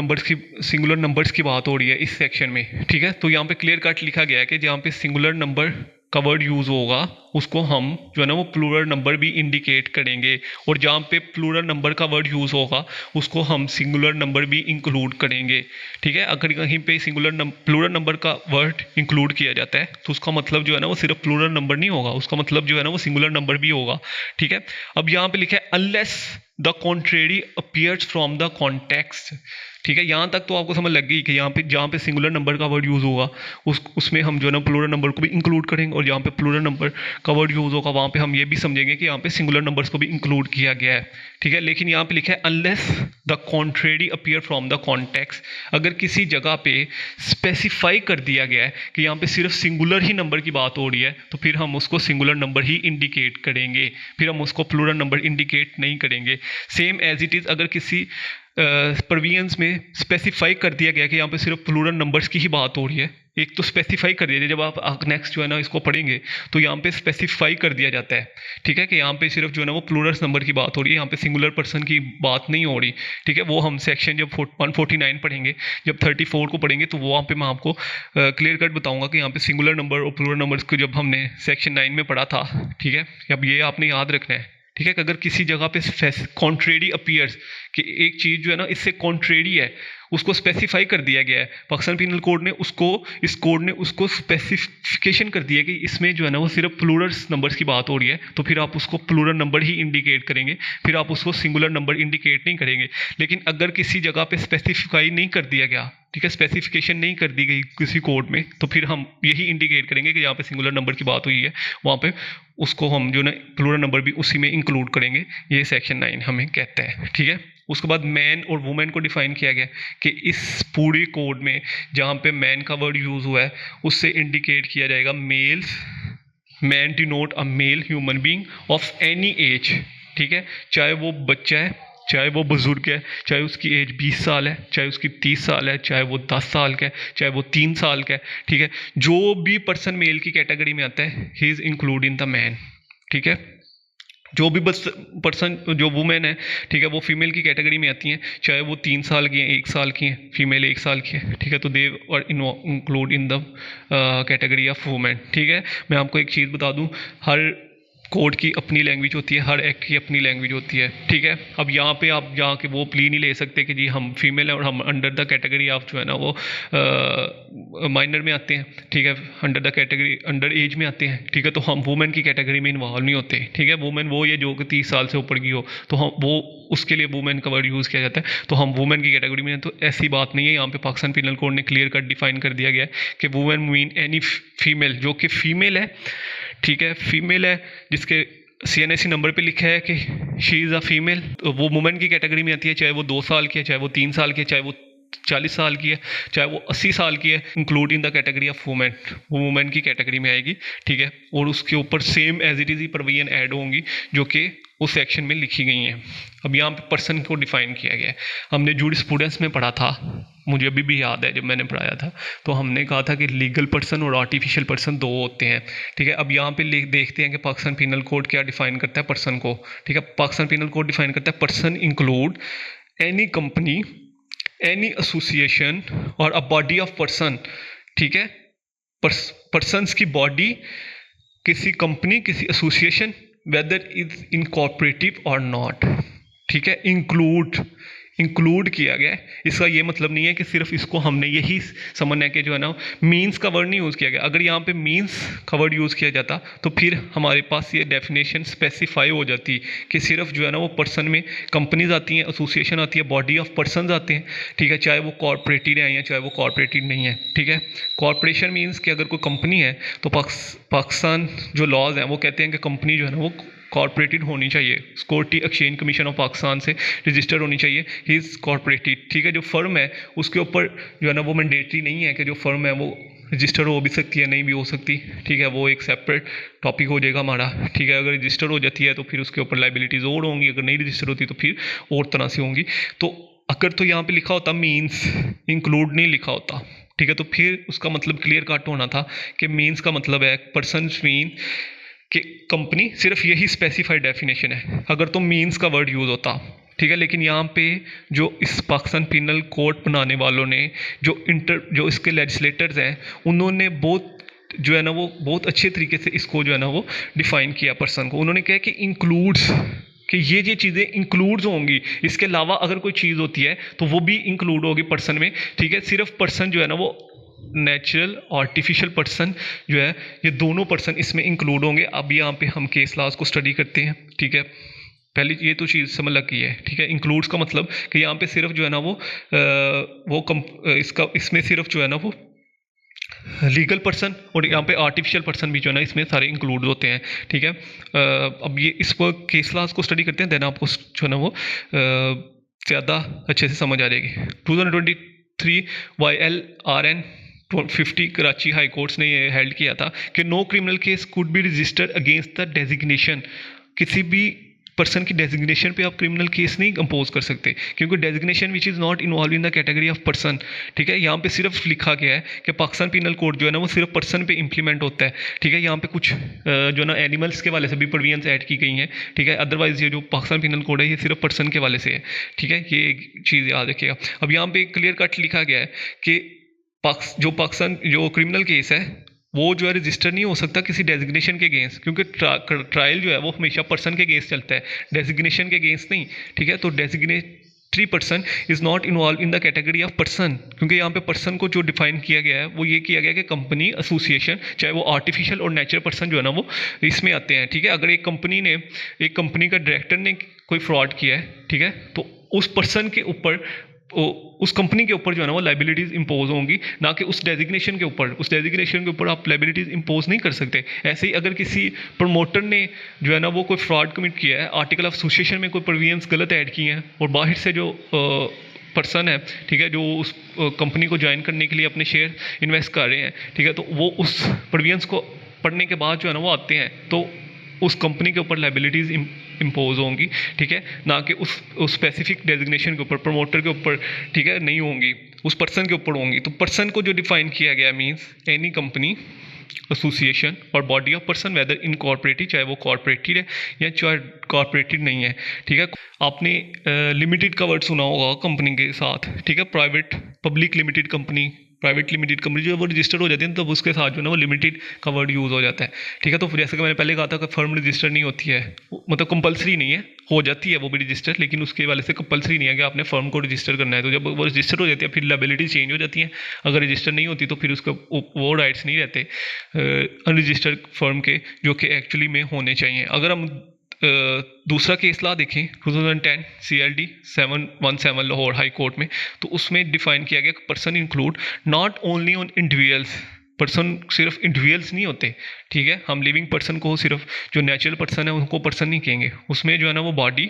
नंबर्स की बात हो रही है इस सेक्शन में, ठीक है। तो यहाँ पे क्लियर कट लिखा गया है कि जहाँ पे सिंगुलर नंबर का वर्ड यूज़ होगा उसको हम जो है ना वो प्लूरल नंबर भी इंडिकेट करेंगे, और जहाँ पे प्लूरल नंबर का वर्ड यूज़ होगा उसको हम सिंगुलर नंबर भी इंक्लूड करेंगे, ठीक है। अगर कहीं पे प्लूरल नंबर का वर्ड इंक्लूड किया जाता है तो उसका मतलब जो है ना वो सिर्फ प्लूरल नंबर नहीं होगा, उसका मतलब जो है ना वो सिंगुलर नंबर भी होगा, ठीक है। अब यहाँ पे लिखा है unless the contrary appears from the context, ठीक है। यहाँ तक तो आपको समझ लग गई कि यहाँ पे जहाँ पे सिंगुलर नंबर का वर्ड यूज़ होगा उसमें हम जो है ना प्लूरल नंबर को भी इंक्लूड करेंगे, और जहाँ पे प्लूरल नंबर का वर्ड यूज़ होगा वहाँ पे हम ये भी समझेंगे कि यहाँ पे सिंगुलर नंबर्स को भी इंक्लूड किया गया है, ठीक है। लेकिन यहाँ पे लिखा है unless the contrary appear from the context, अगर किसी जगह पे स्पेसिफाई कर दिया गया है कि यहाँ पे सिर्फ सिंगुलर ही नंबर की बात हो रही है तो फिर हम उसको सिंगुलर नंबर ही इंडिकेट करेंगे, फिर हम उसको प्लूरल नंबर इंडिकेट नहीं करेंगे। सेम एज इट इज़ अगर किसी प्रोविजंस में स्पेसिफाई कर दिया गया कि यहाँ पे सिर्फ प्लूरल नंबर्स की ही बात हो रही है, एक तो स्पेसिफाई कर दिया जाए, जब आप नेक्स्ट जो है ना इसको पढ़ेंगे तो यहाँ पे स्पेसिफाई कर दिया जाता है, ठीक है, कि यहाँ पे सिर्फ जो है ना वो प्लूरल नंबर की बात हो रही है, यहाँ पे सिंगुलर पर्सन की बात नहीं हो रही, ठीक है। वो हम सेक्शन जब 149 पढ़ेंगे, जब 34 को पढ़ेंगे तो वहाँ पे मैं आपको क्लियर कट बताऊंगा कि यहाँ पे सिंगुलर नंबर और प्लूरल नंबर्स को जब हमने सेक्शन 9 में पढ़ा था, ठीक है। अब ये आपने याद रखना है, ठीक है, कि अगर किसी जगह पे कॉन्ट्रेरी अपीयर्स कि एक चीज़ जो है ना इससे कॉन्ट्रेरी है उसको स्पेसिफाई कर दिया गया है, पाकिस्तान पिनल कोड ने इस कोड ने उसको स्पेसिफिकेशन कर दिया कि इसमें जो है ना वो सिर्फ प्लूरल नंबर्स की बात हो रही है, तो फिर आप उसको प्लूरल नंबर ही इंडिकेट करेंगे, फिर आप उसको सिंगुलर नंबर इंडिकेट नहीं करेंगे। लेकिन अगर किसी जगह पे स्पेसिफाई नहीं कर दिया गया, ठीक है, स्पेसिफिकेशन नहीं कर दी गई किसी कोड में, तो फिर हम यही इंडिकेट करेंगे कि यहाँ पे सिंगुलर नंबर की बात हुई है, वहाँ पे उसको हम जो ना प्लूरल नंबर भी उसी में इंक्लूड करेंगे, ये सेक्शन 9 हमें कहता है, ठीक है। उसके बाद मैन और वुमेन को डिफाइन किया गया कि इस पूरे कोड में जहाँ पे मैन का वर्ड यूज़ हुआ है उससे इंडिकेट किया जाएगा males, man denote a male human being of any age, ठीक है, चाहे वो बच्चा है, चाहे वो बुजुर्ग है, चाहे उसकी एज 20 साल है, चाहे उसकी 30 साल है, चाहे वो 10 साल का है, चाहे वो 3 साल का है, ठीक है। जो भी पर्सन मेल की कैटेगरी में आता है he is include in the man, ठीक है। जो भी बस पर्सन जो वुमेन है, ठीक है, वो फीमेल की कैटेगरी में आती हैं, चाहे वो 3 साल की हैं, 1 साल की हैं, फीमेल 1 साल की है, ठीक है, तो they are include in the category of women, ठीक है। मैं आपको एक चीज़ बता दूं, हर कोड की अपनी लैंग्वेज होती है, हर एक्ट की अपनी लैंग्वेज होती है, ठीक है। अब यहाँ पे आप जाके वो प्ली नहीं ले सकते कि जी हम फीमेल हैं और हम अंडर द कैटेगरी ऑफ जो है ना वो माइनर में आते हैं, ठीक है, under the category under as में आते हैं, ठीक है, तो हम वुमेन की कैटेगरी में इन्वॉल्व नहीं होते, ठीक है। वुमेन वो ये जो कि 30 साल से ऊपर की हो तो हम वो उसके लिए वुमेन का वर्ड यूज़ किया जाता है, तो हम वुमेन की कैटेगरी में हैं, तो ऐसी बात नहीं है। यहाँ पे पाकिस्तान पिनल कोड ने क्लियर कट डिफाइन कर दिया गया है कि वुमेन मीन एनी फीमेल जो कि फीमेल है, ठीक है, फीमेल है जिसके CNSE नंबर पे लिखा है कि शी इज़ अ फीमेल, तो वो वुमेन की कैटेगरी में आती है, चाहे वो 2 साल की है, चाहे वो 3 साल की है, चाहे वो 40 साल की है, चाहे वो 80 साल की है, include in the category of women, वो वुमेन की कैटेगरी में आएगी, ठीक है। और उसके ऊपर सेम एज इट इज़ ही प्रोविजन ऐड होंगी जो कि उस सेक्शन में लिखी गई हैं। अब यहाँ पे पर्सन को डिफाइन किया गया है, हमने जूरिस्प्रूडेंस में पढ़ा था, मुझे अभी भी याद है जब मैंने पढ़ाया था, तो हमने कहा था कि लीगल पर्सन और आर्टिफिशियल पर्सन 2 होते हैं, ठीक है। अब यहाँ पे देखते हैं कि पाकिस्तान पिनल कोड क्या डिफाइन करता है पर्सन को, ठीक है। पाकिस्तान पिनल कोड डिफाइन करता है person include any company, any association और अ बॉडी ऑफ पर्सन, ठीक है। पर्सन्स की बॉडी, किसी कंपनी, किसी एसोसिएशन, वेदर इज इनकॉर्पोरेटिव और नॉट, ठीक है, इंक्लूड किया गया है। इसका ये मतलब नहीं है कि सिर्फ इसको हमने यही समझना है कि जो है ना मीन्स का वर्ड नहीं यूज़ किया गया। अगर यहाँ पे मीन्स का वर्ड यूज़ किया जाता तो फिर हमारे पास ये डेफिनेशन स्पेसिफाई हो जाती कि सिर्फ जो है ना वो पर्सन में कंपनीज आती हैं, एसोसिएशन आती है, बॉडी ऑफ पर्सनस आते हैं, ठीक है, चाहे वो कॉर्पोरेटेड है या चाहे वो कॉर्पोरेटेड नहीं है, ठीक है। कॉर्पोरेशन मीन्स कि अगर कोई कंपनी है तो पाकिस्तान जो लॉज हैं वो कहते हैं कि कंपनी जो है ना वो कॉर्पोरेटेड होनी चाहिए, security exchange commission of Pakistan से रजिस्टर्ड होनी चाहिए, ही इज़ कॉर्पोरेटेड, ठीक है। जो फर्म है उसके ऊपर जो है ना वो मैंडेटरी नहीं है कि जो फर्म है वो रजिस्टर हो भी सकती है, नहीं भी हो सकती, ठीक है, वो एक सेपरेट टॉपिक हो जाएगा हमारा, ठीक है। अगर रजिस्टर हो जाती है तो फिर उसके ऊपर लाइबिलिटीज़ और होंगी, अगर नहीं रजिस्टर होती तो फिर और तरह से होंगी। तो अगर तो यहाँ पे लिखा होता मीन्स, इंक्लूड नहीं लिखा होता, ठीक है, तो फिर उसका मतलब क्लियर कट होना था कि मीन्स का मतलब है पर्सन मीन कि कंपनी, सिर्फ यही स्पेसिफाइड डेफिनेशन है अगर तो मीन्स का वर्ड यूज़ होता, ठीक है। लेकिन यहाँ पे जो इस पाकिस्तान पिनल कोड बनाने वालों ने, जो इसके लेजिस्लेटर्स हैं, उन्होंने बहुत जो है ना वो बहुत अच्छे तरीके से इसको जो है ना वो डिफाइन किया पर्सन को। उन्होंने कहा कि इंक्लूड्स, कि ये चीज़ें इंक्लूड्स होंगी, इसके अलावा अगर कोई चीज़ होती है तो वो भी इंक्लूड होगी पर्सन में, ठीक है। सिर्फ पर्सन जो है ना वो नेचुरल आर्टिफिशियल पर्सन जो है, ये दोनों पर्सन इसमें इंक्लूड होंगे। अब यहाँ पे हम केस लॉज को स्टडी करते हैं, ठीक है। पहले ये तो चीज़ समझ लग गई है, ठीक है। इंक्लूड्स का मतलब कि यहाँ पे सिर्फ जो है ना इसमें सिर्फ जो है ना वो लीगल पर्सन और यहाँ पे आर्टिफिशियल पर्सन भी जो है ना इसमें सारे इंक्लूड होते हैं, ठीक है। अब ये इस पर केस लॉज को स्टडी करते हैं, देन आपको जो है ना वो ज़्यादा अच्छे से समझ आ जाएगी। 2023 YLRN 50 कराची हाई कोर्ट्स ने ये हेल्ड किया था कि no criminal case could be registered against the designation. किसी भी पर्सन की डेजिग्नेशन पे आप क्रिमिनल केस नहीं कंपोज कर सकते, क्योंकि designation which is not involve in the category of person, ठीक है। यहाँ पे सिर्फ लिखा गया है कि पाकिस्तान पिनल कोड जो है ना वो सिर्फ पर्सन पे इंप्लीमेंट होता है, ठीक है। यहाँ पे कुछ जो है ना एनिमल्स के वाले से भी प्रोविजंस ऐड की गई हैं, ठीक है। अदरवाइज ये जो पाकिस्तान पिनल कोड है ये सिर्फ पर्सन के वाले से है, ठीक है। ये एक चीज़ याद रखिएगा। अब यहाँ पे क्लियर कट लिखा गया है कि जो क्रिमिनल केस है वो जो है रजिस्टर नहीं हो सकता किसी डेजिग्नेशन के अगेंस्ट, क्योंकि ट्रायल जो है वो हमेशा पर्सन के अगेंस्ट चलता है, डेजिग्नेशन के अगेंस्ट नहीं, ठीक है। तो designatory person is not involve in the category of person, क्योंकि यहाँ पे पर्सन को जो डिफाइन किया गया है वो ये किया गया कि कंपनी, एसोसिएशन, चाहे वो आर्टिफिशियल और नेचुरल पर्सन जो है ना वो इसमें आते हैं, ठीक है। अगर एक कंपनी का डायरेक्टर ने कोई फ्रॉड किया है, ठीक है, तो उस पर्सन के ऊपर, उस कंपनी के ऊपर जो है ना वो लाइबिलिटीज़ इंपोज होंगी, ना कि उस डेजिग्नेशन के ऊपर। उस डेजिग्नेशन के ऊपर आप लाइबिलिटीज़ इंपोज नहीं कर सकते। ऐसे ही अगर किसी प्रमोटर ने जो है ना वो कोई फ्रॉड कमिट किया है, आर्टिकल ऑफ एसोसिएशन में कोई प्रोविजंस गलत ऐड किए हैं, और बाहर से जो पर्सन है, ठीक है, जो उस कंपनी को ज्वाइन करने के लिए अपने शेयर इन्वेस्ट कर रहे हैं, ठीक है, तो वो उस प्रोविजंस को पढ़ने के बाद जो है ना वो आते हैं, तो उस कंपनी के ऊपर लाइबिलिटीज़ इम्पोज होंगी, ठीक है, ना कि उस स्पेसिफिक डेजिग्नेशन के ऊपर, प्रमोटर के ऊपर, ठीक है, नहीं होंगी, उस पर्सन के ऊपर होंगी। तो पर्सन को जो डिफाइन किया गया मीन्स एनी कंपनी, एसोसिएशन और body of person, whether incorporated, चाहे वो कॉर्पोरेटेड है या चाहे कॉर्पोरेटेड नहीं है, ठीक है। आपने लिमिटेड का वर्ड सुना होगा कंपनी के साथ, ठीक है। Public limited company, private limited company जो वो रजिस्टर्ड हो जाती है, तब उसके साथ जो है ना वो लिमिटेड का वर्ड यूज़ हो जाता है, ठीक है। तो जैसे कि मैंने पहले कहा था कि फर्म रजिस्टर नहीं होती है, मतलब कंपलसरी नहीं है, हो जाती है वो भी रजिस्टर, लेकिन उसके वाले से कंपलसरी नहीं है कि आपने फर्म को रजिस्टर करना है। तो जब वो रजिस्टर हो जाती है फिर लायबिलिटी चेंज हो जाती है। अगर रजिस्टर नहीं होती तो फिर उसका वो राइट्स नहीं रहते अनरजिस्टर्ड फर्म के, जो कि एक्चुअली में होने चाहिए। अगर हम दूसरा केस ला देखें 2010 CLD 717 लाहौर हाई कोर्ट में, तो उसमें डिफाइन किया गया कि person include not only on individuals. Person सिर्फ इंडिविजुअल्स नहीं होते, ठीक है। हम लिविंग पर्सन को सिर्फ जो नेचुरल पर्सन है उनको पर्सन नहीं कहेंगे, उसमें जो है ना वो body,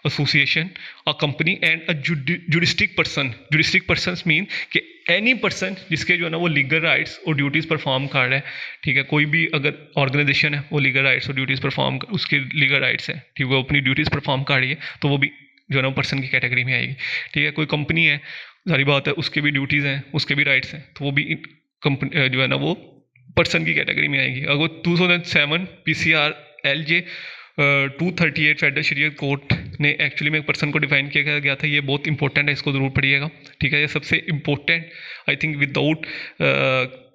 association, a company and a juristic person. Juristic person mean कि एनी पर्सन जिसके जो है ना वो लीगल राइट्स और ड्यूटीज़ परफॉर्म कर रहा है, ठीक है। कोई भी अगर ऑर्गेनाइजेशन है वो लीगल राइट्स और ड्यूटीज़ परफॉर्म, उसके लीगल राइट्स है, ठीक है, वो अपनी ड्यूटीज़ परफॉर्म कर रही है, तो वो भी जो है ना पर्सन की कैटेगरी में आएगी, ठीक है। कोई कंपनी है, सारी बात है, उसके भी ड्यूटीज़ हैं, उसके भी राइट्स हैं, तो वो भी कंपनी जो है ना वो पर्सन की कैटेगरी में आएगी। अगर 2007 PCR LJ 238 फेडरल शरीयत कोर्ट ने एक्चुअली में एक पर्सन को डिफाइन किया गया था। ये बहुत इंपॉर्टेंट है, इसको ज़रूर पढ़िएगा, ठीक है। ये सबसे important, I think without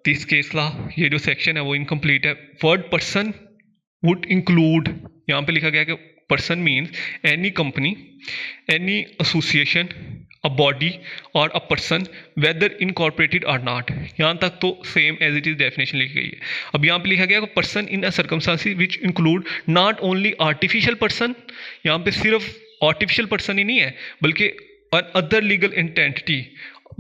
this case law ये जो सेक्शन है वो इनकम्प्लीट है। वर्ड पर्सन वुड इंक्लूड, यहाँ पे लिखा गया कि person means any company, any association, a body or a person whether incorporated or not. यहाँ तक तो same as it is definition लिखी गई है। अब यहाँ पे लिखा गया person in a circumstances which include not only artificial person. यहाँ पे सिर्फ आर्टिफिशियल पर्सन ही नहीं है, बल्कि other legal entity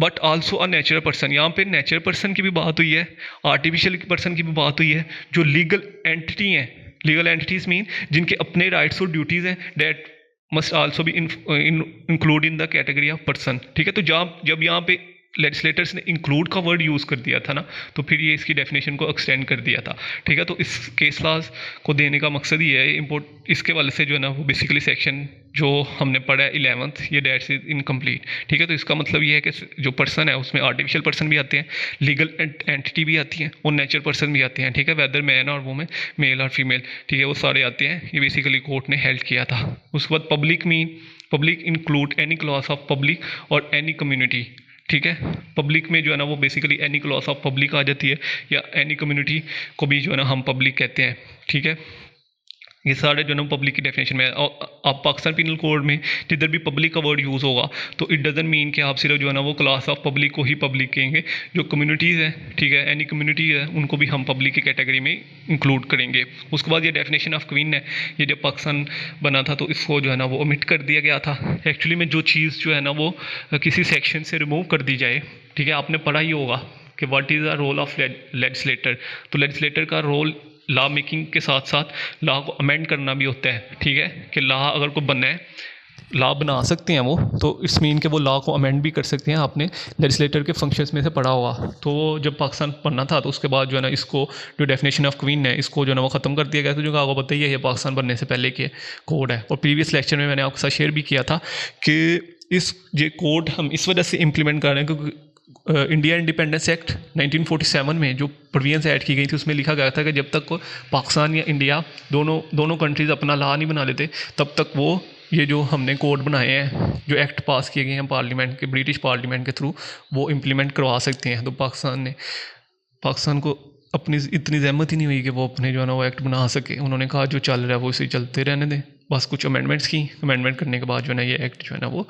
but also a natural person. यहाँ पे नेचुरल पर्सन की भी बात हुई है, आर्टिफिशियल पर्सन की भी बात हुई है, जो लीगल एंटिटी हैं। लीगल एंटिटीज मीन जिनके अपने राइट्स और ड्यूटीज़ हैं, that must also be include in the category of person, ठीक है। तो जब यहाँ पे लेजिस्लेटर्स ने इंक्लूड का वर्ड यूज़ कर दिया था ना, तो फिर ये इसकी डेफिनेशन को एक्सटेंड कर दिया था। ठीक है, तो इस केस लॉज को देने का मकसद ये है इम्पोर्ट इसके वाले से जो है ना वो बेसिकली सेक्शन जो हमने पढ़ा है 11th, ये डेट्स इज इनकम्प्लीट। ठीक है, तो इसका मतलब ये है कि जो पर्सन है उसमें आर्टिफिशियल पर्सन भी आते हैं, लीगल एंटिटी भी आती है और नेचुरल पर्सन भी आते हैं। ठीक है, वेदर मैन और वुमेन, मेल और फीमेल, ठीक है, वो सारे आते हैं। ये बेसिकली कोर्ट ने हेल्ड किया था। उसके बाद public include any class of public और एनी कम्युनिटी। ठीक है, पब्लिक में जो है ना वो basically any class of public आ जाती है, या एनी कम्युनिटी को भी जो है ना हम पब्लिक कहते हैं। ठीक है, ये सारे जो है ना पब्लिक की डेफिनेशन में है। और आप पाकिस्तान पिनल कोड में जिधर भी पब्लिक का वर्ड यूज़ होगा तो इट डजंट मीन कि आप सिर्फ जो है ना वो क्लास ऑफ पब्लिक को ही पब्लिक कहेंगे। जो कम्युनिटीज़ हैं, ठीक है, एनी कम्युनिटी है, उनको भी हम पब्लिक की कैटेगरी में इंक्लूड करेंगे। उसके बाद ये डेफिनेशन ऑफ क्वीन है, ये जब पाकिस्तान बना था तो इसको जो है ना वो ओमिट कर दिया गया था। एक्चुअली में जो चीज़ जो है ना वो किसी सेक्शन से रिमूव कर दी जाए, ठीक है, आपने पढ़ा ही होगा कि what is the role of legislator. तो लेजिस्लेटर का रोल लॉ मेकिंग के साथ साथ लॉ को अमेंड करना भी होता है। ठीक है, कि लॉ अगर कोई बना है, लॉ बना सकते हैं वो, तो इस मीन के वो लॉ को अमेंड भी कर सकते हैं। आपने लेजिस्लेटर के फंक्शंस में से पढ़ा होगा। तो जब पाकिस्तान बनना था तो उसके बाद जो है ना इसको जो डेफिनेशन ऑफ क्वीन है इसको जो है ना वो ख़त्म कर दिया गया। तो जो आपको बताइए ये पाकिस्तान बनने से पहले के कोड है। और प्रीवियस लेक्चर में मैंने आपके साथ शेयर भी किया था कि इस ये कोड हम इस वजह से इम्प्लीमेंट कर रहे हैं क्योंकि इंडिया इंडिपेंडेंस एक्ट 1947 में जो प्रोविजंस ऐड की गई थी उसमें लिखा गया था कि जब तक पाकिस्तान या इंडिया दोनों कंट्रीज़ अपना लॉ नहीं बना लेते तब तक वो ये जो हमने कोड बनाए हैं, जो एक्ट पास किए गए हैं पार्लियामेंट के, ब्रिटिश पार्लियामेंट के थ्रू, वो इम्प्लीमेंट करवा सकते हैं। तो पाकिस्तान को अपनी इतनी जहमत ही नहीं हुई कि वो अपने जो है ना वो एक्ट बना सके। उन्होंने कहा जो चल रहा है वो इसे चलते रहने दें, बस कुछ अमेंडमेंट्स की। अमेंडमेंट करने के बाद जो है ना ये एक्ट जो है ना वो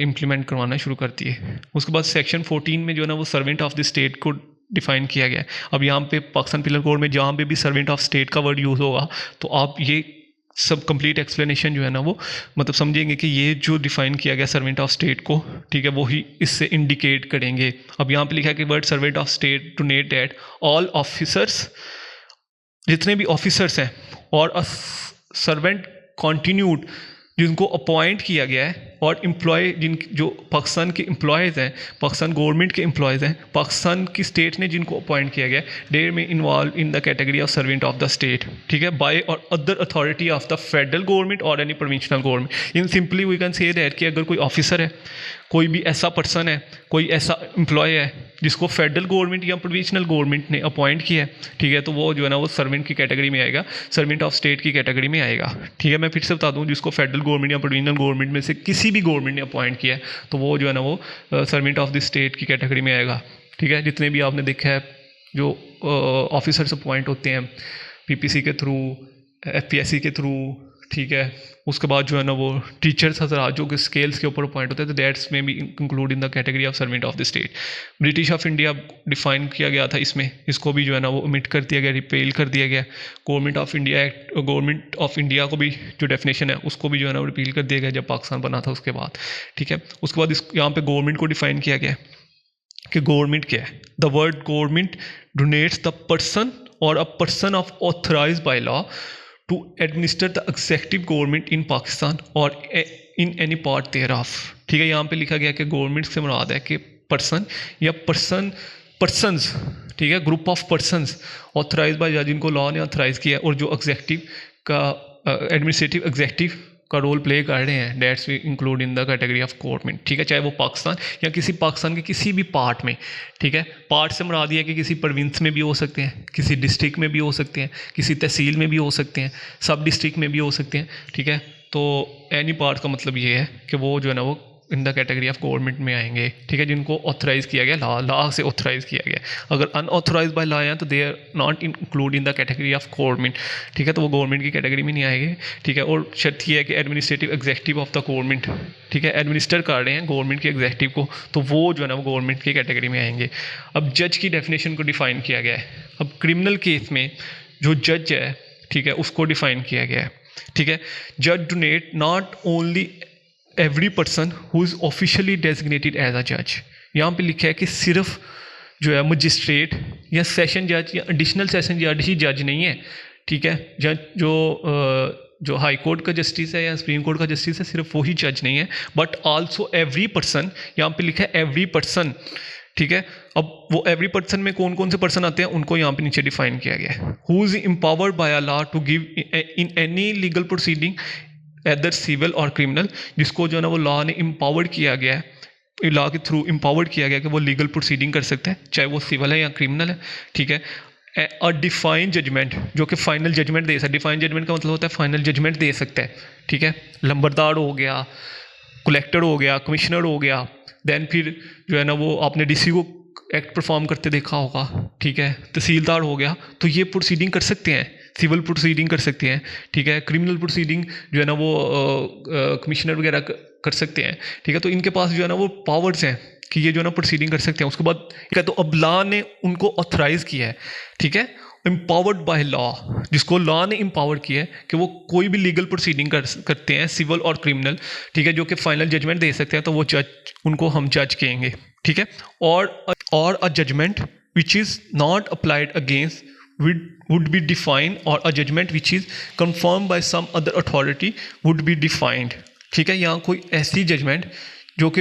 इम्प्लीमेंट करवाना शुरू करती है। उसके बाद सेक्शन 14 में जो है ना वो सर्वेंट ऑफ द स्टेट को डिफाइन किया गया है। अब यहाँ पे पाकिस्तान पिनल कोड में जहाँ पे भी सर्वेंट ऑफ स्टेट का वर्ड यूज़ होगा तो आप ये सब कंप्लीट एक्सप्लेनेशन जो है ना वो मतलब समझेंगे कि ये जो डिफाइन किया गया सर्वेंट ऑफ स्टेट को, ठीक है, वो ही इससे इंडिकेट करेंगे। अब यहाँ पे लिखा है कि word servant of state denote that all officers, जितने भी ऑफिसर्स हैं, और सर्वेंट कॉन्टिन्यूड जिनको अपॉइंट किया गया है, और एम्प्लॉय जो पाकिस्तान के एम्प्लॉयज़ हैं, पाकिस्तान गवर्नमेंट के एम्प्लॉयज़ हैं, पाकिस्तान की स्टेट ने जिनको अपॉइंट किया गया है, they may involve in the category of servant of the state. ठीक है, बाय और other authority of the federal government और any provincial government. In simply we can say that कि अगर कोई ऑफिसर है, कोई भी ऐसा पर्सन है, कोई ऐसा एम्प्लॉय है जिसको फेडरल गवर्नमेंट या प्रोविंशियल गवर्नमेंट ने अपॉइंट किया है, ठीक है, तो वो जो है ना वो सर्वेंट की कैटेगरी में आएगा, सर्वेंट ऑफ स्टेट की कैटेगरी में आएगा। ठीक है, मैं फिर से बता दूं, जिसको फेडरल गवर्नमेंट या प्रोविंशियल गवर्नमेंट में से किसी भी गवर्नमेंट ने अपॉइंट किया है तो वो जो है ना वो सर्वेंट ऑफ द स्टेट की कैटेगरी में आएगा। ठीक है, जितने भी आपने देखा है जो ऑफिसर्स अपॉइंट होते हैं पीपीसी के थ्रू, एफपीएससी के थ्रू, ठीक है, उसके बाद जो है ना वो टीचर्स हज़रात जो कि स्केल्स के ऊपर अपॉइंट होते हैं, तो दैट्स में भी include in the category of servant of the state. British of India define किया गया था इसमें, इसको भी जो है ना वो ओमिट कर दिया गया, रिपेल कर दिया गया। Government of India act, government of India को भी जो डेफिनेशन है उसको भी जो है ना वो रिपील कर दिया गया जब पाकिस्तान बना था उसके बाद। ठीक है, उसके बाद इस यहाँ पे गवर्नमेंट को डिफाइन किया गया कि गवर्नमेंट क्या है। The word government denotes the person और a person of authorise by law to administer the executive government in Pakistan or in any part thereof। ठीक है, यहाँ पे लिखा गया कि गवर्नमेंट से मुराद है कि पर्सन या पर्सन्स, ठीक है, group of persons authorise by, जिनको लॉ ने ऑथराइज किया और जो एग्जेक्टिव का एडमिनिस्ट्रेटिव एग्जेक्टिव का रोल प्ले कर रहे हैं, that's we include in the category of government. ठीक है, चाहे वो पाकिस्तान या किसी पाकिस्तान के किसी भी पार्ट में, ठीक है, पार्ट से मुराद है कि किसी प्रोविंस में भी हो सकते हैं, किसी डिस्ट्रिक्ट में भी हो सकते हैं, किसी तहसील में भी हो सकते हैं, सब डिस्ट्रिक्ट में भी हो सकते हैं। ठीक है, तो एनी पार्ट का मतलब ये है कि वो जो है ना वो इन द कैटेगरी ऑफ गवर्नमेंट में आएंगे। ठीक है, जिनको ऑथराइज किया गया, लॉ से ऑथराइज किया गया। अगर अनऑथराइज बाय लॉ है तो they are not include in the category of government. ठीक है, तो वो गवर्नमेंट की कैटेगरी में नहीं आएंगे। ठीक है, और शर्त ये है कि administrative executive of the government, ठीक है, एडमिनिस्टर कर रहे हैं गवर्नमेंट के एग्जेक्टिव को, तो वो जो है ना वो गवर्नमेंट की कैटेगरी में आएंगे। अब जज की डेफिनेशन को डिफाइन किया गया है। अब क्रिमिनल केस में जो जज है, ठीक है, उसको डिफाइन किया गया है। ठीक है, जज donate not only every person who is officially designated as a जज। यहाँ पे लिखा है कि सिर्फ जो है मजिस्ट्रेट या सेशन जज या एडिशनल सेशन जज ही जज नहीं है। ठीक है, जज जो जो हाई कोर्ट का जस्टिस है या सुप्रीम कोर्ट का जस्टिस है, सिर्फ वही जज नहीं है, बट आल्सो एवरी पर्सन, यहाँ पे लिखा है एवरी पर्सन, ठीक है। अब वो एवरी पर्सन में कौन कौन से पर्सन आते हैं उनको यहाँ पे नीचे डिफाइन किया गया है। Who is empowered by a law to give in any legal proceeding either civil or criminal, जिसको जो है ना वो लॉ ने एम्पावर्ड किया गया है, लॉ के थ्रू एम्पावर्ड किया गया कि वो लीगल प्रोसीडिंग कर सकते हैं, चाहे वो सिविल है या क्रिमिनल है, ठीक है। अ डिफाइन जजमेंट, जो कि फाइनल जजमेंट दे सकता है। डिफाइन जजमेंट का मतलब होता है फाइनल जजमेंट दे सकता है, ठीक है। लंबरदार हो गया, कलेक्टर हो गया, कमिश्नर हो गया, देन फिर जो है ना वो आपने डीसी को एक्ट परफॉर्म करते देखा होगा, ठीक है। तहसीलदार हो गया, तो ये प्रोसीडिंग कर सकते हैं, सिविल प्रोसीडिंग कर सकते हैं, ठीक है। क्रिमिनल प्रोसीडिंग जो है ना वो कमिश्नर वगैरह कर सकते हैं, ठीक है। तो इनके पास जो है ना वो पावर्स हैं कि ये जो है ना प्रोसीडिंग कर सकते हैं। उसके बाद क्या है, तो अब लॉ ने उनको ऑथराइज किया है, ठीक है, एम्पावर्ड बाय लॉ, जिसको लॉ ने एम्पावर किया है कि वो कोई भी लीगल प्रोसीडिंग करते हैं, सिविल और क्रिमिनल, ठीक है, जो कि फाइनल जजमेंट दे सकते हैं, तो वो जज, उनको हम जज कहेंगे, ठीक है। और a judgement which is not applied against would be defined, or a judgment which is confirmed by some other authority would be defined, ठीक है। यहाँ कोई ऐसी जजमेंट जो कि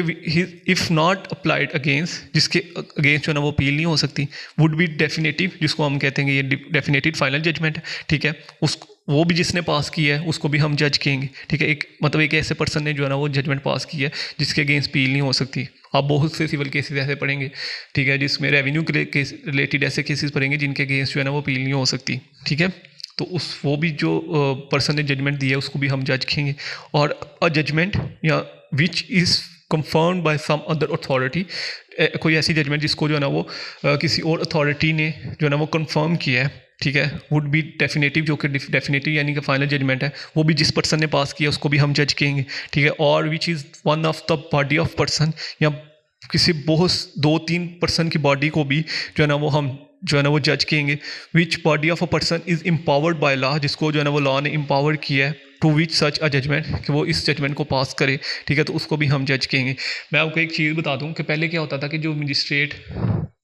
इफ़ नॉट अप्लाइड अगेंस्ट, जिसके अगेंस्ट जो है ना वो अपील नहीं हो सकती, वुड बी डेफिनेटिव, जिसको हम कहते हैं ये डेफिनेटिव फाइनल जजमेंट है, ठीक है। उस वो भी जिसने पास किया है उसको भी हम जज कहेंगे, ठीक है। एक मतलब एक ऐसे पर्सन ने जो है ना वो जजमेंट पास की है जिसके अगेंस्ट अपील नहीं हो सकती। आप बहुत से सिविल केसेस ऐसे पढ़ेंगे, ठीक है, जिसमें रेवेन्यू के रिलेटेड ऐसे केसेस पढ़ेंगे जिनके अगेंस्ट जो है ना वो अपील नहीं हो सकती, ठीक है। तो वो भी जो पर्सन ने जजमेंट दी है उसको भी हम जज कहेंगे। और अ जजमेंट या which is confirmed by some other authority, कोई ऐसी जजमेंट जिसको जो है ना वो किसी और अथॉरिटी ने जो है ना वो कंफर्म किया है, ठीक है, वुड बी डेफिनेटिव, जो कि डेफिनेटिव यानी कि फाइनल जजमेंट है, वो भी जिस पर्सन ने पास किया उसको भी हम जज कहेंगे, ठीक है। और which is one of the body of person, या किसी बहुत 2-3 पर्सन की बॉडी को भी जो है ना वो हम जो है ना वो जज कहेंगे। Which body of a person is empowered by law, जिसको जो है ना वो लॉ ने एम्पावर किया है to which such a judgement, कि वो इस जजमेंट को पास करे, ठीक है, तो उसको भी हम जज कहेंगे। मैं आपको एक चीज़ बता दूं कि पहले क्या होता था कि जो मजिस्ट्रेट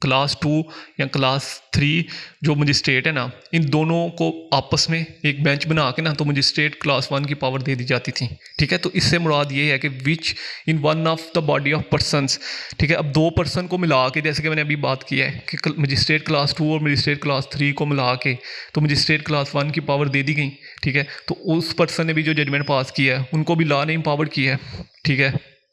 क्लास 2 या क्लास 3 जो मजिस्ट्रेट है ना, इन दोनों को आपस में एक बेंच बना के ना, तो मजिस्ट्रेट क्लास 1 की पावर दे दी जाती थी, ठीक है। तो इससे मुराद ये है कि which in one of the body of persons, ठीक है। अब 2 पर्सन को मिला के, जैसे कि मैंने अभी बात की है कि मजिस्ट्रेट क्लास 2 और मजिस्ट्रेट क्लास 3 को मिला के तो मजिस्ट्रेट क्लास 1 की पावर दे दी गई, ठीक है। तो उस पर्सन ने भी जो जजमेंट पास किया है उनको भी लॉ ने एम्पावर किया है, ठीक है।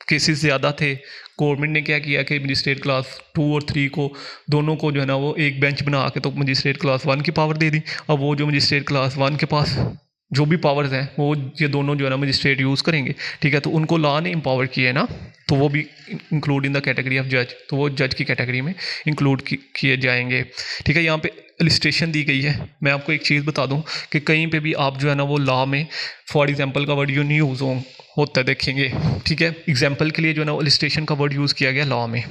केसेस ज़्यादा थे, गवर्नमेंट ने क्या किया कि मजिस्ट्रेट क्लास 2 और 3 को दोनों को जो है ना वो एक बेंच बना के तो मजिस्ट्रेट क्लास 1 की पावर दे दी। अब वो जो मजिस्ट्रेट क्लास 1 के पास जो भी पावर्स हैं वो ये दोनों जो है ना मजिस्ट्रेट यूज़ करेंगे, ठीक है। तो उनको लॉ ने एम्पावर किया है ना, तो वो भी include in the category of जज, तो वो जज की कैटेगरी में इंक्लूड किए जाएंगे, ठीक है। यहाँ पे इलिस्ट्रेशन दी गई है। मैं आपको एक चीज़ बता दूं कि कहीं पे भी आप जो है ना वो लॉ में फॉर एग्जांपल का वर्ड यूँ नहीं यूज़ होता है, देखेंगे, ठीक है। एग्जांपल के लिए जो है ना इलिस्ट्रेशन का वर्ड यूज़ किया गया लॉ में,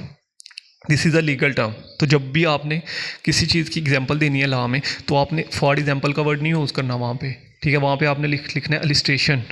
this is a legal term. तो जब भी आपने किसी चीज़ की एग्जांपल देनी है लॉ में, तो आपने फॉर एग्जांपल का वर्ड नहीं यूज़ करना वहाँ पे, ठीक है। वहाँ पे आपने लिखना है इलिस्ट्रेशन,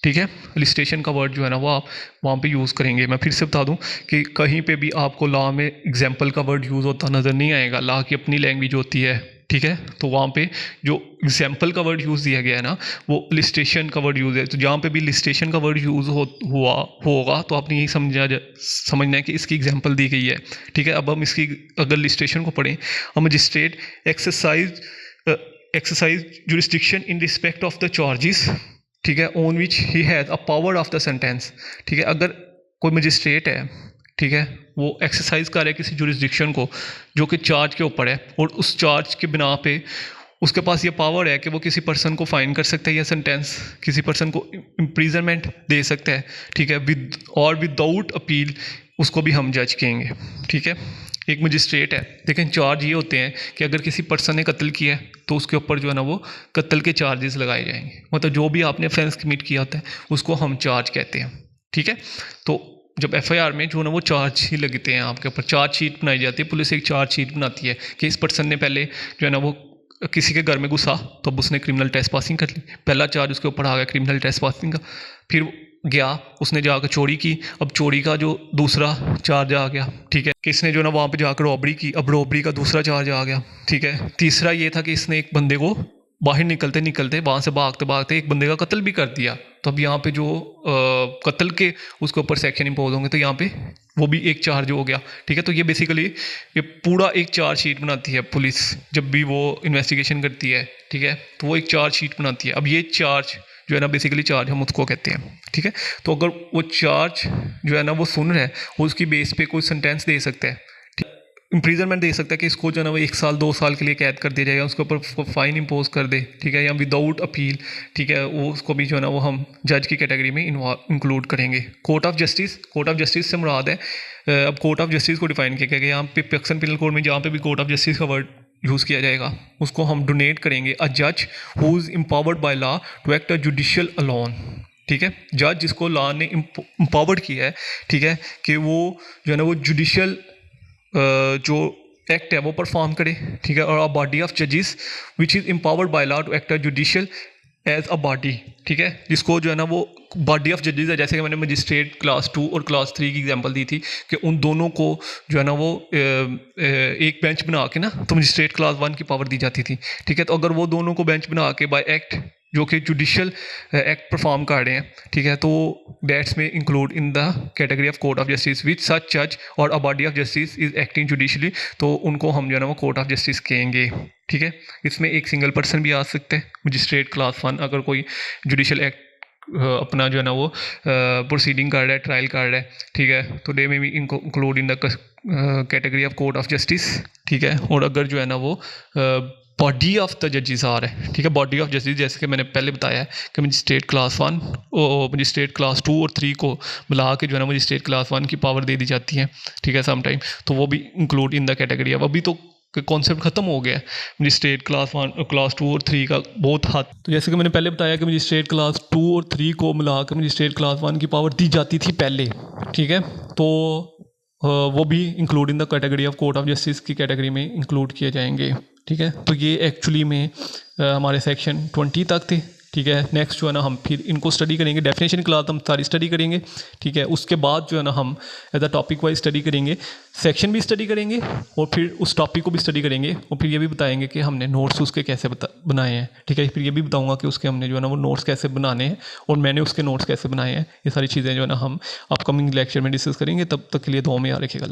ठीक है। इलिस्ट्रेशन का वर्ड जो है ना वो आप वहाँ पे यूज़ करेंगे। मैं फिर से बता दूँ कि कहीं पे भी आपको लॉ में एग्जांपल का वर्ड यूज़ होता नज़र नहीं आएगा। लॉ की अपनी लैंग्वेज होती है, ठीक है। तो वहाँ पे जो एग्जाम्पल का वर्ड यूज़ दिया गया है ना, वो लिस्टेशन का वर्ड यूज़ है। तो जहाँ पे भी लिस्टेशन का वर्ड यूज़ होगा तो आपने यही समझना है कि इसकी एग्जाम्पल दी गई है, ठीक है। अब हम इसकी अगर लिस्टेशन को पढ़ें, magistrate exercise jurisdiction in respect of the charges, ठीक है, on which he has a power of the sentence, ठीक है। अगर कोई मजिस्ट्रेट है, ठीक है, वो एक्सरसाइज कर रहा है किसी जुरिस्डिक्शन को जो कि चार्ज के ऊपर है, और उस चार्ज के बिना पे उसके पास ये पावर है कि वो किसी पर्सन को फाइन कर सकता है या सेंटेंस किसी पर्सन को इम्प्रीजनमेंट दे सकता है, ठीक है, विदाउट अपील, उसको भी हम जज कहेंगे, ठीक है। एक मजिस्ट्रेट है, लेकिन चार्ज ये होते हैं कि अगर किसी पर्सन ने कत्ल किया है तो उसके ऊपर जो है ना वो कत्ल के चार्जेस लगाए जाएंगे। मतलब जो भी आपने ऑफेंस कमिट किया होता है उसको हम चार्ज कहते हैं, ठीक है। तो जब एफआईआर में जो ना वो चार्ज ही लगते हैं आपके ऊपर, चार्ज शीट बनाई जाती है, पुलिस एक चार्ज शीट बनाती है कि इस पर्सन ने पहले जो है ना वो किसी के घर में घुसा तो अब उसने क्रिमिनल ट्रेसपासिंग कर ली, पहला चार्ज उसके ऊपर आ गया क्रिमिनल ट्रेसपासिंग का। फिर गया उसने जाकर चोरी की, अब चोरी का जो दूसरा चार्ज आ गया, ठीक है। कि इसने जो ना वहाँ पे जाकर रॉबरी की, अब रॉबरी का दूसरा चार्ज आ गया, ठीक है। तीसरा ये था कि इसने एक बंदे को बाहर निकलते निकलते वहाँ से भागते भागते एक बंदे का कत्ल भी कर दिया, तो अब यहाँ पे जो कत्ल के उसके ऊपर सेक्शन इम्पोज होंगे, तो यहाँ पे वो भी एक चार्ज हो गया। ठीक है, तो ये बेसिकली ये पूरा एक चार्ज शीट बनाती है पुलिस जब भी वो इन्वेस्टिगेशन करती है। ठीक है, तो वो एक चार्ज शीट बनाती है। अब ये चार्ज जो है ना, बेसिकली चार्ज हम उसको कहते हैं। ठीक है, तो अगर वो चार्ज जो है ना वो सुन रहा है, वो उसकी बेस पे कोई सेंटेंस दे सकता है, इम्प्रीजनमेंट दे सकता है कि इसको जो है ना वो 1 साल 2 साल के लिए कैद कर दिया जाएगा, उसके ऊपर फाइन इम्पोज कर दे। ठीक है, या विदाउट अपील। ठीक है, वो उसको भी जो है ना वो हम जज की कैटेगरी में इंक्लूड करेंगे। कोर्ट ऑफ जस्टिस से मुराद है, अब कोर्ट ऑफ जस्टिस को डिफाइन किया गया यहाँ पे पाकिस्तान पिनल कोड में, जहाँ पे भी कोर्ट ऑफ जस्टिस का वर्ड यूज़ किया जाएगा उसको हम डोनेट करेंगे अ जज who is empowered by law to act a judicial alone. ठीक है, जज जिसको लॉ ने एम्पावर्ड किया है, ठीक है, कि वो जो है ना वो जुडिशियल जो एक्ट है वो परफॉर्म करे। ठीक है, और अ बॉडी ऑफ जजेस which is empowered by law to act a judicial as a body. ठीक है, जिसको जो है ना वो बॉडी ऑफ जजेस है, जैसे कि मैंने मजिस्ट्रेट क्लास 2 और क्लास 3 की एग्जांपल दी थी कि उन दोनों को जो है ना वो एक बेंच बना के ना तो मजिस्ट्रेट क्लास 1 की पावर दी जाती थी। ठीक है, तो अगर वो दोनों को बेंच बना के बाय एक्ट जो कि जुडिशियल एक्ट परफॉर्म कर रहे हैं, ठीक है, तो दैट्स में include in the category of court of justice which such जज और a body of justice is acting judicially, तो उनको हम जो है ना वो कोर्ट ऑफ जस्टिस कहेंगे। ठीक है, इसमें एक सिंगल पर्सन भी आ सकते हैं, मजिस्ट्रेट क्लास 1 अगर कोई जुडिशियल एक्ट अपना जो है ना वो प्रोसीडिंग कर रहा है, ट्रायल कर रहा है। ठीक है, तो दे में भी इनको include in the category of court of justice. ठीक है, और अगर जो है ना वो बॉडी ऑफ द जजेस आ रहा है, ठीक है, बॉडी ऑफ जस्टिस जैसे कि मैंने पहले बताया है कि मजिस्ट्रेट क्लास 1 और मजिस्ट्रेट क्लास 2 और 3 को मिला के जो है ना मजिस्ट्रेट क्लास 1 की पावर दे दी जाती है। ठीक है, सम टाइम तो वो भी इंक्लूड इन द कैटेगरी। अब अभी तो कॉन्सेप्ट खत्म हो गया है मजिस्ट्रेट क्लास 1 और क्लास 2 और 3 का बहुत हद। तो जैसे कि मैंने पहले बताया कि मजिस्ट्रेट क्लास 2 और 3 को मिला के मजिस्ट्रेट क्लास 1 की पावर दी जाती थी पहले। ठीक है, तो वो भी include in the category of court of justice की कैटेगरी में इंक्लूड किए जाएंगे। ठीक है, तो ये एक्चुअली में हमारे सेक्शन 20 तक थे। ठीक है, नेक्स्ट जो है ना हम फिर इनको स्टडी करेंगे, डेफिनेशन क्लास हम सारी स्टडी करेंगे। ठीक है, उसके बाद जो है ना हम as a topic wise study करेंगे, सेक्शन भी स्टडी करेंगे और फिर उस टॉपिक को भी स्टडी करेंगे, और फिर ये भी बताएंगे कि हमने नोट्स उसके कैसे बनाए हैं। ठीक है, फिर ये भी बताऊंगा कि उसके हमने जो है ना वो नोट्स कैसे बनाने हैं और मैंने उसके नोट्स कैसे बनाए हैं। ये सारी चीज़ें जो है ना हम अपकमिंग लेक्चर में डिस्कस करेंगे। तब तक के लिए दुआ में याद रखिएगा।